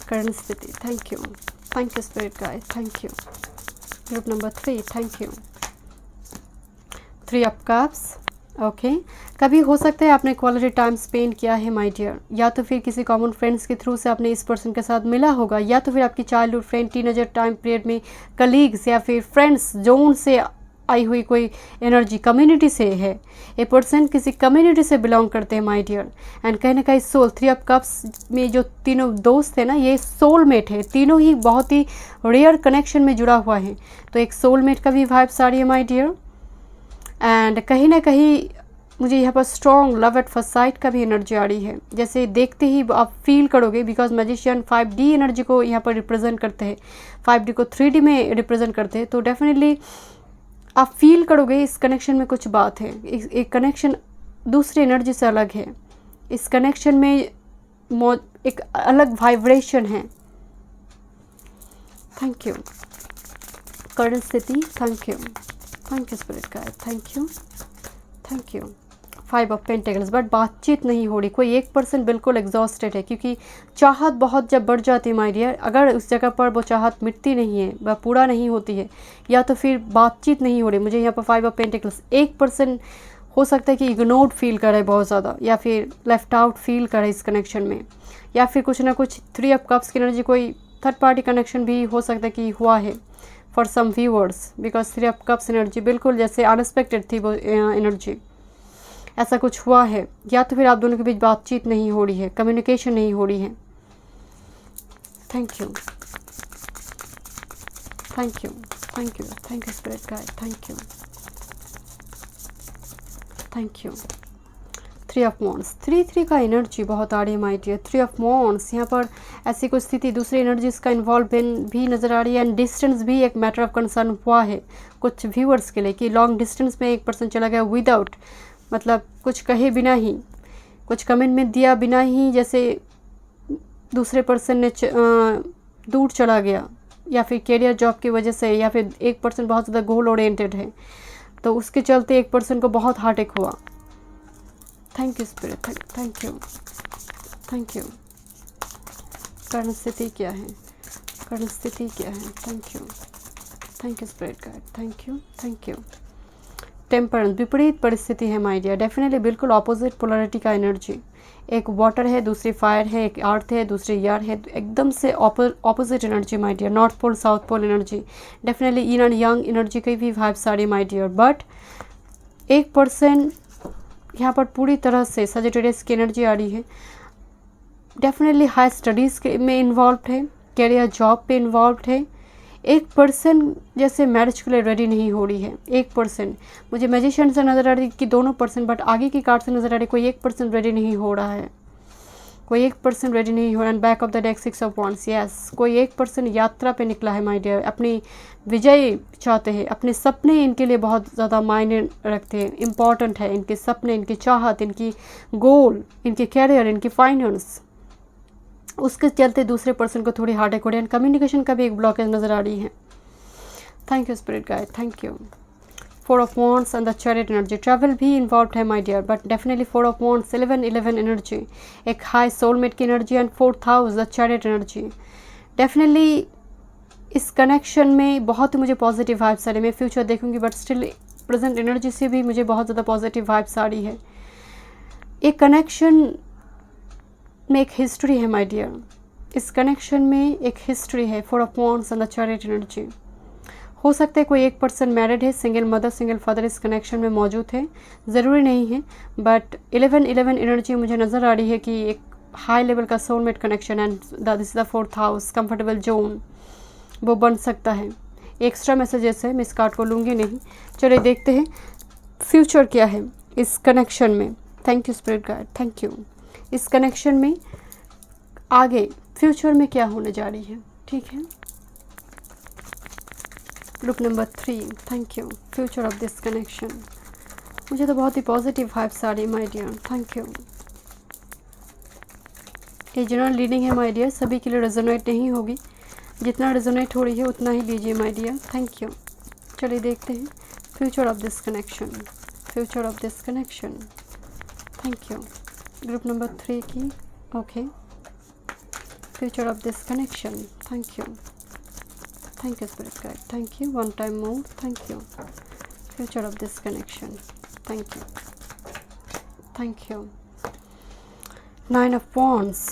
करंट स्थिति। Thank you spirit guide, thank you. Group number 3, thank you. 3 of cups, okay. कभी हो सकता है आपने क्वालिटी टाइम स्पेंड किया है माय डियर, या तो फिर किसी कॉमन फ्रेंड्स के थ्रू से आपने इस पर्सन के साथ मिला होगा, या तो फिर आपकी childhood friend, teenager time period में कलीग्स या फिर फ्रेंड्स जोन से आई हुई कोई एनर्जी कम्युनिटी से है, ए पर्सन किसी कम्युनिटी से बिलोंग करते हैं माय डियर। एंड कहीं ना कहीं सोल, 3 ऑफ कप्स में जो तीनों दोस्त हैं ना, ये सोलमेट है, तीनों ही बहुत ही रेयर कनेक्शन में जुड़ा हुआ है। तो एक सोलमेट का भी वाइब्स आ रही है माय डियर। एंड कहीं ना कहीं मुझे यहाँ पर strong love at first site का भी एनर्जी आ रही है, जैसे देखते ही आप फील करोगे, बिकॉज मैजिशियन 5D एनर्जी को यहाँ पर रिप्रेजेंट करते हैं, 5D को 3D में रिप्रेजेंट करते हैं। तो डेफिनेटली आप फील करोगे इस कनेक्शन में कुछ बात है, एक कनेक्शन दूसरी एनर्जी से अलग है, इस कनेक्शन में एक अलग वाइब्रेशन है। थैंक यू करंट स्थिति, thank you spirit guide, thank you 5 of pentacles. But बातचीत नहीं हो रही, कोई एक पर्सन बिल्कुल एग्जॉस्टेड है, क्योंकि चाहत बहुत जब बढ़ जाती है माय डियर, अगर उस जगह पर वो चाहत मिटती नहीं है, वह पूरा नहीं होती है, या तो फिर बातचीत नहीं हो रही। मुझे यहाँ पर 5 ऑफ पेंटिकल्स, एक पर्सन हो सकता है कि इग्नोर्ड फील करे बहुत ज़्यादा, या फिर लेफ्ट आउट फील करे इस कनेक्शन में, या फिर कुछ ना कुछ 3 ऑफ कप्स की एनर्जी, कोई थर्ड पार्टी कनेक्शन भी हो सकता है कि हुआ है for some viewers, because 3 of cups energy बिल्कुल जैसे अनएक्सपेक्टेड थी वो एनर्जी, ऐसा कुछ हुआ है। या तो फिर आप दोनों के बीच बातचीत नहीं हो रही है, कम्युनिकेशन नहीं हो रही है। Thank you spirit guide, thank you 3 of wands, 3 का एनर्जी बहुत आ रही है माय डियर। 3 ऑफ वॉन्ड्स, यहाँ पर ऐसी कोई स्थिति दूसरी एनर्जीज का इन्वॉल्वमेंट भी नज़र आ रही है। एंड डिस्टेंस भी एक मैटर ऑफ कंसर्न हुआ है कुछ व्यूअर्स के लिए, कि लॉन्ग डिस्टेंस में एक पर्सन चला गया विदाउट, मतलब कुछ कहे बिना ही, कुछ कमिटमेंट दिया बिना ही, जैसे दूसरे पर्सन ने दूर चला गया, या फिर कैरियर जॉब की वजह से, या फिर एक पर्सन बहुत ज़्यादा गोल ओरिएंटेड है, तो उसके चलते एक पर्सन को बहुत हार्ट हुआ। Thank you spirit, thank you current स्थिति क्या है, thank you spirit guide, thank you temperance, विपरीत परिस्थिति है माय डियर। डेफिनेटली बिल्कुल ऑपोजिट पोलैरिटी का एनर्जी, एक वाटर है, दूसरी फायर है, एक अर्थ है, दूसरी एयर है, एकदम से opposite energy my dear. North pole south pole energy, definitely yin and yang energy की भी वाइब्स आ रही माय डियर। बट एक पर्सन यहाँ पर पूरी तरह से सजिटेरियस की एनर्जी आ रही है, डेफिनेटली हाई स्टडीज़ में इन्वॉल्व है, कैरियर जॉब पे इन्वॉल्व है। एक पर्सन जैसे मैरिज के लिए रेडी नहीं हो रही है, एक पर्सन, मुझे मैजिशियन से नज़र आ रही कि दोनों पर्सन, बट आगे की कार्ड से नज़र आ रही कोई एक पर्सन रेडी नहीं हो रहा है, कोई एक पर्सन रेडी नहीं हो रहा। And back of the deck 6 of wands, yes, कोई एक पर्सन यात्रा पे निकला है माय डियर, अपनी विजय चाहते हैं, अपने सपने इनके लिए बहुत ज़्यादा मायने रखते हैं, इम्पॉर्टेंट है इनके सपने, इनकी चाहत, इनकी गोल, इनके कैरियर, इनकी फाइनेंस, उसके चलते दूसरे पर्सन को थोड़ी हार्ट अटैक एंड कम्युनिकेशन का भी एक ब्लॉकेज नज़र आ रही है। Thank you spirit guide, thank you 4 of wands and the chariot energy, travel भी इन्वॉल्व है my dear, but definitely 4 of wands 11 energy, एक हाई सोलमेट की energy, and 4th house the chariot energy. Definitely इस connection में बहुत ही मुझे positive vibes आ रही है, मैं फ्यूचर देखूंगी, बट स्टिल प्रेजेंट एनर्जी से भी मुझे बहुत ज़्यादा पॉजिटिव वाइब्स आ रही है। एक कनेक्शन में एक हिस्ट्री है माय डियर, इस कनेक्शन में एक हिस्ट्री है। 4 of wands and the chariot energy, हो सकता है कोई एक पर्सन मैरिड है, सिंगल मदर, सिंगल फादर इस कनेक्शन में मौजूद है, ज़रूरी नहीं है, बट 11 एनर्जी मुझे नज़र आ रही है कि एक हाई लेवल का soulmate connection, and this is the 4th house, comfortable zone, वो बन सकता है। एक्स्ट्रा मैसेजेस है, मैं इस कार्ड को लूँगी नहीं। चलिए देखते हैं फ्यूचर क्या है इस कनेक्शन में। Thank you spirit guide, thank you. इस कनेक्शन में आगे फ्यूचर में क्या होने जा रही है, ठीक है। Group number 3, thank you, future of this connection. मुझे तो बहुत ही पॉजिटिव वाइब्स आ रही है माय डियर, थैंक यू। ये जनरल रीडिंग है माय डियर, सभी के लिए रेजोनेट नहीं होगी, जितना रेजोनेट हो रही है उतना ही लीजिए माय डियर, थैंक यू। चलिए देखते हैं future of this connection, future of this connection, thank you. Group number 3 की, okay, future of this connection, thank you spirit guide, thank you, one time more, thank you. Future of this connection, thank you. 9 of wands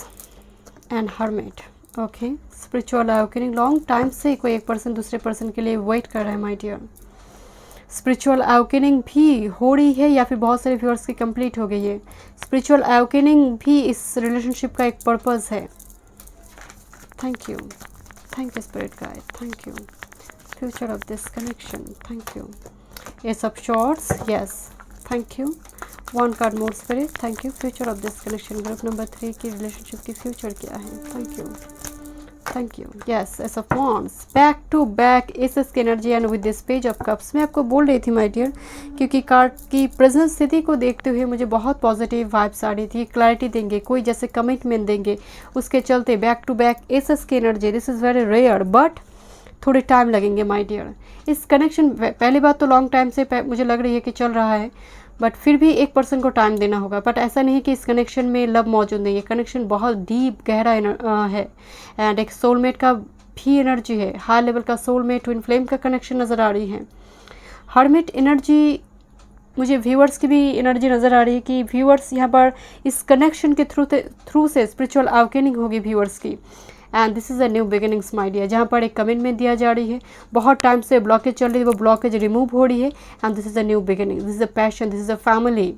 and hermit, okay, spiritual awakening, long time से कोई एक person दूसरे person के लिए wait कर रहा है my dear. Spiritual awakening भी हो रही है या फिर बहुत सारे व्यूअर्स की कंप्लीट हो गई है। स्पिरिचुअल अवेकनिंग भी इस रिलेशनशिप का एक पर्पस है। Thank you spirit guide, thank you. Future of this connection, thank you. Ace of swords, yes, thank you. One card more spirit, thank you. Future of this connection, group number 3 की relationship की future क्या है? Thank you, thank you. Yes, ace of wands, back to back aces की energy and with this page of cups. मैं आपको बोल रही थी माय डियर, क्योंकि कार्ड की प्रेजेंट स्थिति को देखते हुए मुझे बहुत पॉजिटिव वाइब्स आ रही थी। क्लैरिटी देंगे, कोई जैसे कमिटमेंट देंगे, उसके चलते बैक टू बैक एसेस की energy. This is very rare but थोड़े टाइम लगेंगे माय डियर। इस कनेक्शन, पहली बात तो लॉन्ग टाइम से मुझे लग रही है कि चल रहा है, बट फिर भी एक पर्सन को टाइम देना होगा। बट ऐसा नहीं है कि इस कनेक्शन में लव मौजूद नहीं है। कनेक्शन बहुत डीप गहरा है एंड एक सोलमेट का भी एनर्जी है। हाई लेवल का सोलमेट ट्विन फ्लेम का कनेक्शन नज़र आ रही है। हर्मिट एनर्जी, मुझे व्यूअर्स की भी एनर्जी नज़र आ रही है कि व्यूअर्स यहाँ पर इस कनेक्शन के थ्रू से स्पिरिचुअल अवेकनिंग होगी व्यूअर्स की। And this is a new beginnings my dear, जहाँ पर एक कमिटमेंट दिया जा रही है। बहुत टाइम से ब्लॉकेज चल रही है, वो ब्लॉकेज रिमूव हो रही है। And this is a new beginning, this is a passion, this is a family.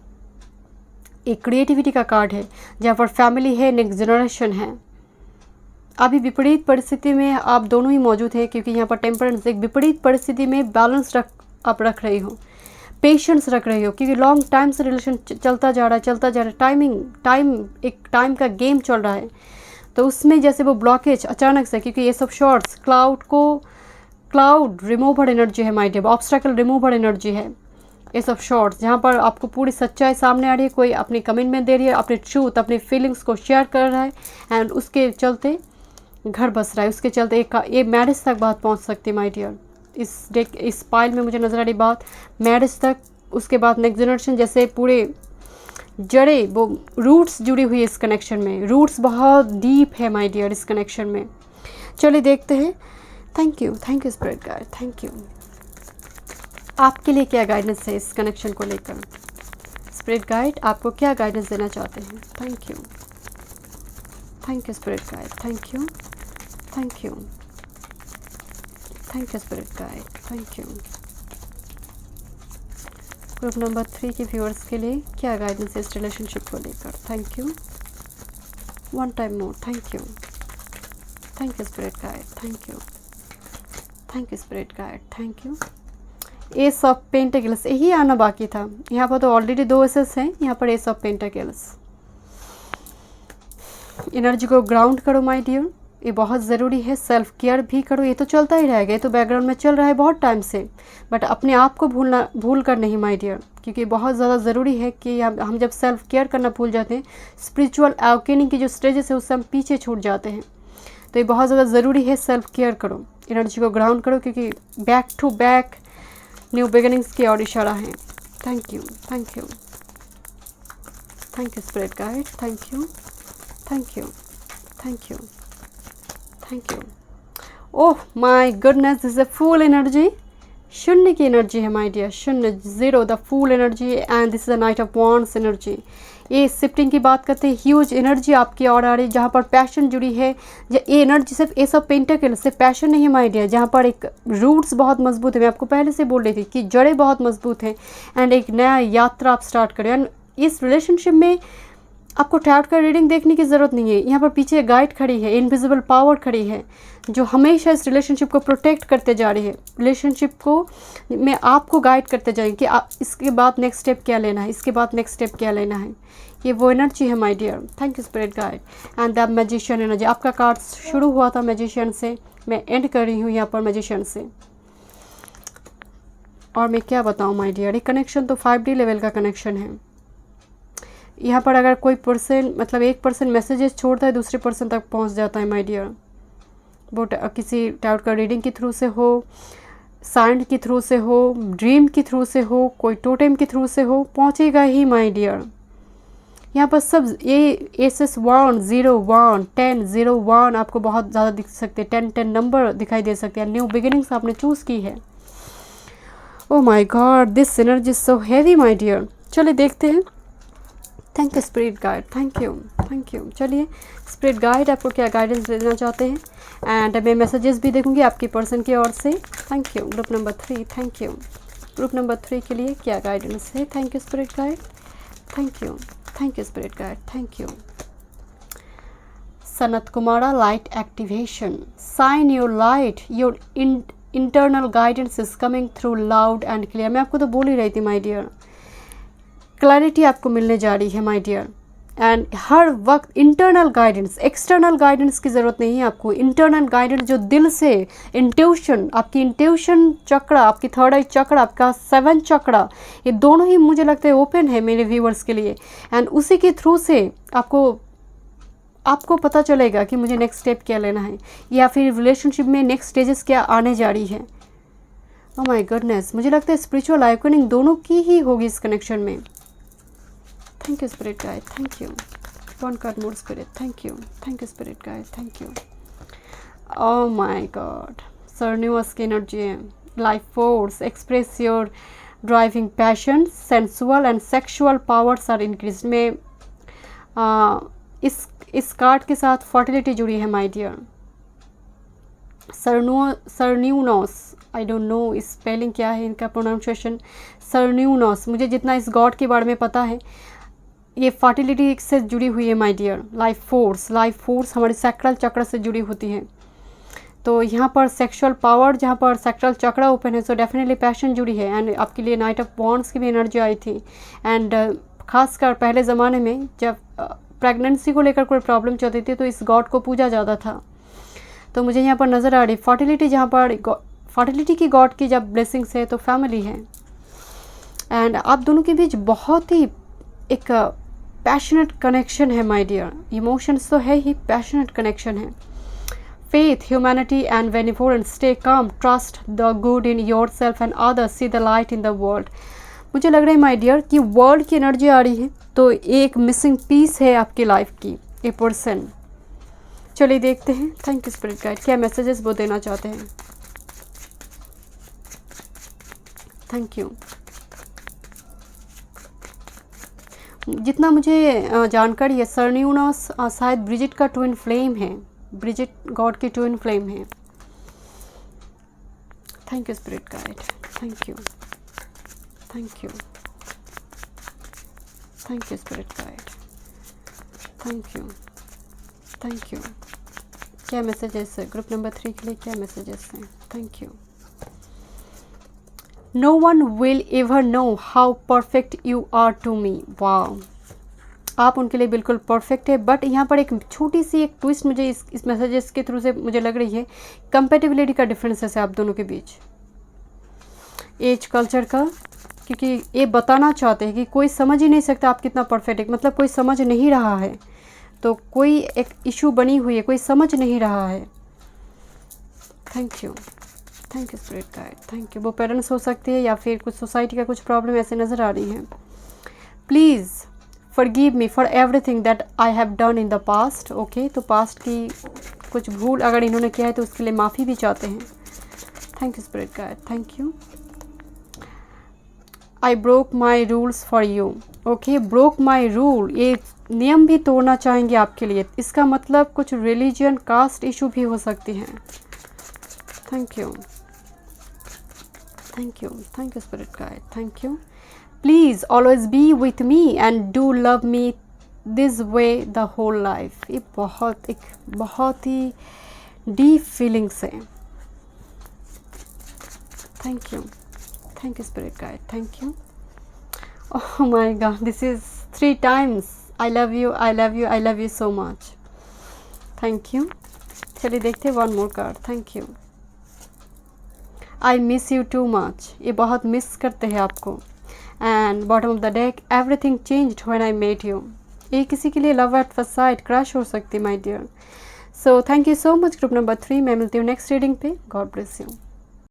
एक क्रिएटिविटी का कार्ड है जहाँ पर फैमिली है, नेक्स्ट जनरेशन है। अभी विपरीत परिस्थिति में आप दोनों ही मौजूद हैं, क्योंकि यहाँ पर टेम्परेंस, एक विपरीत परिस्थिति में बैलेंस आप रख रही हो, पेशेंस रख रही हो, क्योंकि लॉन्ग टाइम से रिलेशन चलता जा रहा है। एक टाइम का गेम चल रहा है, तो उसमें जैसे वो ब्लॉकेज अचानक से, क्योंकि ये सब शॉर्ट्स क्लाउड रिमूवर एनर्जी है my dear, obstacle remover energy है ये सब शॉर्ट्स, जहाँ पर आपको पूरी सच्चाई सामने आ रही है। कोई अपनी कमिटमेंट दे रही है, अपने ट्रूथ, अपनी फीलिंग्स को शेयर कर रहा है एंड उसके चलते घर बस रहा है। उसके चलते ये मैरिज तक बात पहुँच सकती है माय डियर। इस पाइल में मुझे नज़र आ रही बात मैरिज तक। उसके बाद नेक्स्ट जनरेशन, जैसे पूरे जड़े, वो रूट्स जुड़ी हुई है इस कनेक्शन में। रूट्स बहुत डीप है माय डियर इस कनेक्शन में। चलिए देखते हैं। Thank you spirit guide, thank you. आपके लिए क्या गाइडेंस है इस कनेक्शन को लेकर? स्पिरिट गाइड आपको क्या गाइडेंस देना चाहते हैं? Thank you spirit guide, thank you spirit guide, thank you. Group number 3 के व्यूअर्स के लिए क्या गाइडेंस है इस रिलेशनशिप को लेकर? Thank you, one time more, thank you spirit guide, thank you spirit guide, thank you. Ace of pentacles, यही आना बाकी था। यहाँ पर तो ऑलरेडी 2 एसेस हैं, यहाँ पर एस ऑफ पेंटिकल्स। एनर्जी को ग्राउंड करो माय डियर, ये बहुत ज़रूरी है। सेल्फ केयर भी करो, ये तो चलता ही रहेगा, ये तो बैकग्राउंड में चल रहा है बहुत टाइम से, बट अपने आप को भूल कर नहीं माय डियर, क्योंकि बहुत ज़्यादा ज़रूरी है कि हम जब सेल्फ केयर करना भूल जाते हैं, स्पिरिचुअल अवेकनिंग की जो स्टेजेस है उससे हम पीछे छूट जाते हैं। तो ये बहुत ज़्यादा ज़रूरी है, सेल्फ केयर करो, एनर्जी को ग्राउंड करो, क्योंकि back to back new beginnings की और इशारा है। Thank you spirit guide, thank you. Oh my goodness, this is a fool energy, शून्य की एनर्जी है माय डियर, शून्य, zero, the fool energy. And this is the knight of wands energy. ये shifting की बात करते हैं, ह्यूज एनर्जी आपकी और आ रही है, जहाँ पर पैशन जुड़ी है। ये एनर्जी सिर्फ एस ऑफ पेंटिकल सिर्फ पैशन नहीं है माय डियर, जहाँ पर एक रूट्स बहुत मजबूत है। मैं आपको पहले से बोल रही थी कि जड़ें बहुत मजबूत हैं एंड एक नया यात्रा आप स्टार्ट करें। एंड इस रिलेशनशिप में आपको टैरोट का रीडिंग देखने की ज़रूरत नहीं है। यहाँ पर पीछे गाइड खड़ी है, इनविजिबल पावर खड़ी है, जो हमेशा इस रिलेशनशिप को प्रोटेक्ट करते जा रही है, रिलेशनशिप को में आपको गाइड करते जाएंगे कि आप इसके बाद नेक्स्ट स्टेप क्या लेना है, इसके बाद नेक्स्ट स्टेप क्या लेना है। ये वो एनर्जी है my dear. Thank you spirit guide. And the magician energy, आपका कार्ड शुरू हुआ था मैजिशियन से, मैं एंड कर रही हूँ यहाँ पर मैजिशियन से। और मैं क्या बताऊँ माय डियर, ये कनेक्शन तो 5D लेवल का कनेक्शन है। यहाँ पर अगर कोई पर्सन, मतलब एक पर्सन मैसेजेस छोड़ता है, दूसरे पर्सन तक पहुँच जाता है माय डियर। वो किसी टैरोट का रीडिंग के थ्रू से हो, साइंड के थ्रू से हो, ड्रीम के थ्रू से हो, कोई टोटेम के थ्रू से हो, पहुँचेगा ही माय डियर। यहाँ पर सब ये SS1 01 10 01 आपको बहुत ज़्यादा दिख सकते हैं, 10 नंबर दिखाई दे सकते हैं। न्यू बिगिनिंग्स आपने चूज़ की है। Oh my god, this energy is so heavy my dear. चलिए देखते हैं। Thank you spirit guide, thank you. चलिए स्पिरिट गाइड आपको क्या गाइडेंस देना चाहते हैं, एंड मैं मैसेजेस भी देखूंगी आपकी पर्सन की ओर से। Thank you. Group number 3, thank you group number 3 के लिए क्या गाइडेंस है? Thank you spirit guide, thank you spirit guide, thank you. Sanat Kumara, light activation, shine your light, your internal guidance is coming through loud and clear. मैं आपको तो बोल ही रही थी माय डियर, क्लैरिटी आपको मिलने जा रही है माय डियर। एंड हर वक्त इंटरनल गाइडेंस, एक्सटर्नल गाइडेंस की ज़रूरत नहीं है आपको। इंटरनल गाइडेंस जो दिल से, इंट्यूशन, आपकी इंट्यूशन चक्र, आपकी थर्ड आई चक्र, आपका 7 चक्र, ये दोनों ही मुझे लगता है ओपन है मेरे व्यूअर्स के लिए। एंड उसी के थ्रू से आपको पता चलेगा कि मुझे नेक्स्ट स्टेप क्या लेना है, या फिर रिलेशनशिप में नेक्स्ट स्टेजेस क्या आने जा रही है। ओह माय गुडनेस, मुझे लगता है स्पिरिचुअल अवेकनिंग दोनों की ही होगी इस कनेक्शन में। Thank you spirit guide, thank you. 1 card more spirit, thank you spirit guide, thank you. Oh my god, Cernunnos की एनर्जी है, life force, express your driving passion, sensual and sexual powers are increase. में इस card के साथ fertility जुड़ी है my dear. Cernunnos, I don't know spelling क्या है इनका, प्रोनाउंसिएशन सरन्यूनोस। मुझे जितना इस गॉड के बारे में पता है, ये फर्टिलिटी से जुड़ी हुई है माय डियर। लाइफ फोर्स हमारे सैक्रल चक्र से जुड़ी होती है। तो यहाँ पर सेक्सुअल पावर, जहाँ पर सैक्रल चक्र ओपन है, सो डेफिनेटली पैशन जुड़ी है। एंड आपके लिए नाइट ऑफ वॉन्ड्स की भी एनर्जी आई थी। एंड खासकर पहले ज़माने में जब प्रेगनेंसी को लेकर कोई प्रॉब्लम चलती थी तो इस गॉड को पूजा ज़्यादा था। तो मुझे यहाँ पर नज़र आ रही फर्टिलिटी, जहाँ पर फर्टिलिटी की गॉड की जब ब्लेसिंग्स है तो फैमिली है। एंड आप दोनों के बीच बहुत ही एक पैशनेट कनेक्शन है माय डियर। इमोशंस तो है ही, पैशनेट कनेक्शन है। Faith, humanity and beneficence, stay calm, trust the good in yourself and others, see the light in the world. मुझे लग रहा है माय डियर कि वर्ल्ड की एनर्जी आ रही है, तो एक मिसिंग पीस है आपकी लाइफ की, ए पर्सन। चलिए देखते हैं, थैंक यू स्पिरिट गाइड, क्या मैसेजेस वो देना चाहते हैं। Thank you. जितना मुझे जानकारी है, सरन्यूनोस शायद ब्रिजिट का ट्विन फ्लेम है, ब्रिजिट गॉड की ट्विन फ्लेम है। Thank you spirit guide, thank you, thank you, thank you spirit guide, thank you, thank you. क्या मैसेजेस है ग्रुप नंबर 3 के लिए, क्या मैसेजेस हैं? Thank you. No one will ever know how perfect you are to me. वाह, आप उनके लिए बिल्कुल परफेक्ट है। बट यहाँ पर एक छोटी सी एक ट्विस्ट मुझे इस मैसेजेस के थ्रू से मुझे लग रही है, कंपेटिबिलिटी का डिफरेंसेस है आप दोनों के बीच, एज कल्चर का। क्योंकि ये बताना चाहते हैं कि कोई समझ ही नहीं सकता आप कितना परफेक्ट है, मतलब कोई समझ नहीं रहा है, तो कोई एक इशू बनी हुई है, कोई समझ नहीं रहा है। Thank you, thank you spirit guide, thank you. वो पेरेंट्स हो सकती है या फिर कुछ सोसाइटी का कुछ प्रॉब्लम ऐसे नज़र आ रही है। Please forgive me for everything that I have done in the past. Okay, तो पास्ट की कुछ भूल अगर इन्होंने किया है तो उसके लिए माफ़ी भी चाहते हैं। Thank you spirit guide, thank you. I broke my rules for you. Okay, broke my rule, ये नियम भी तोड़ना चाहेंगे आपके लिए। इसका मतलब कुछ रिलीजन, कास्ट इशू भी हो सकती हैं। Thank you, thank you, thank you spirit guide, thank you. Please always be with me and do love me this way the whole life. ये बहुत ही डीप फीलिंग्स है। Thank you, thank you spirit guide, thank you. Oh my god, this is 3 times I love you, I love you, I love you so much. Thank you. चलिए देखते हैं 1 more card. Thank you. I miss you too much, ये बहुत miss करते हैं आपको। And bottom of the deck, everything changed when I met you. ये किसी के लिए love at first sight, crush हो सकती है my dear. So thank you so much group number 3। मैं मिलती हूँ नेक्स्ट रीडिंग पे। God bless you.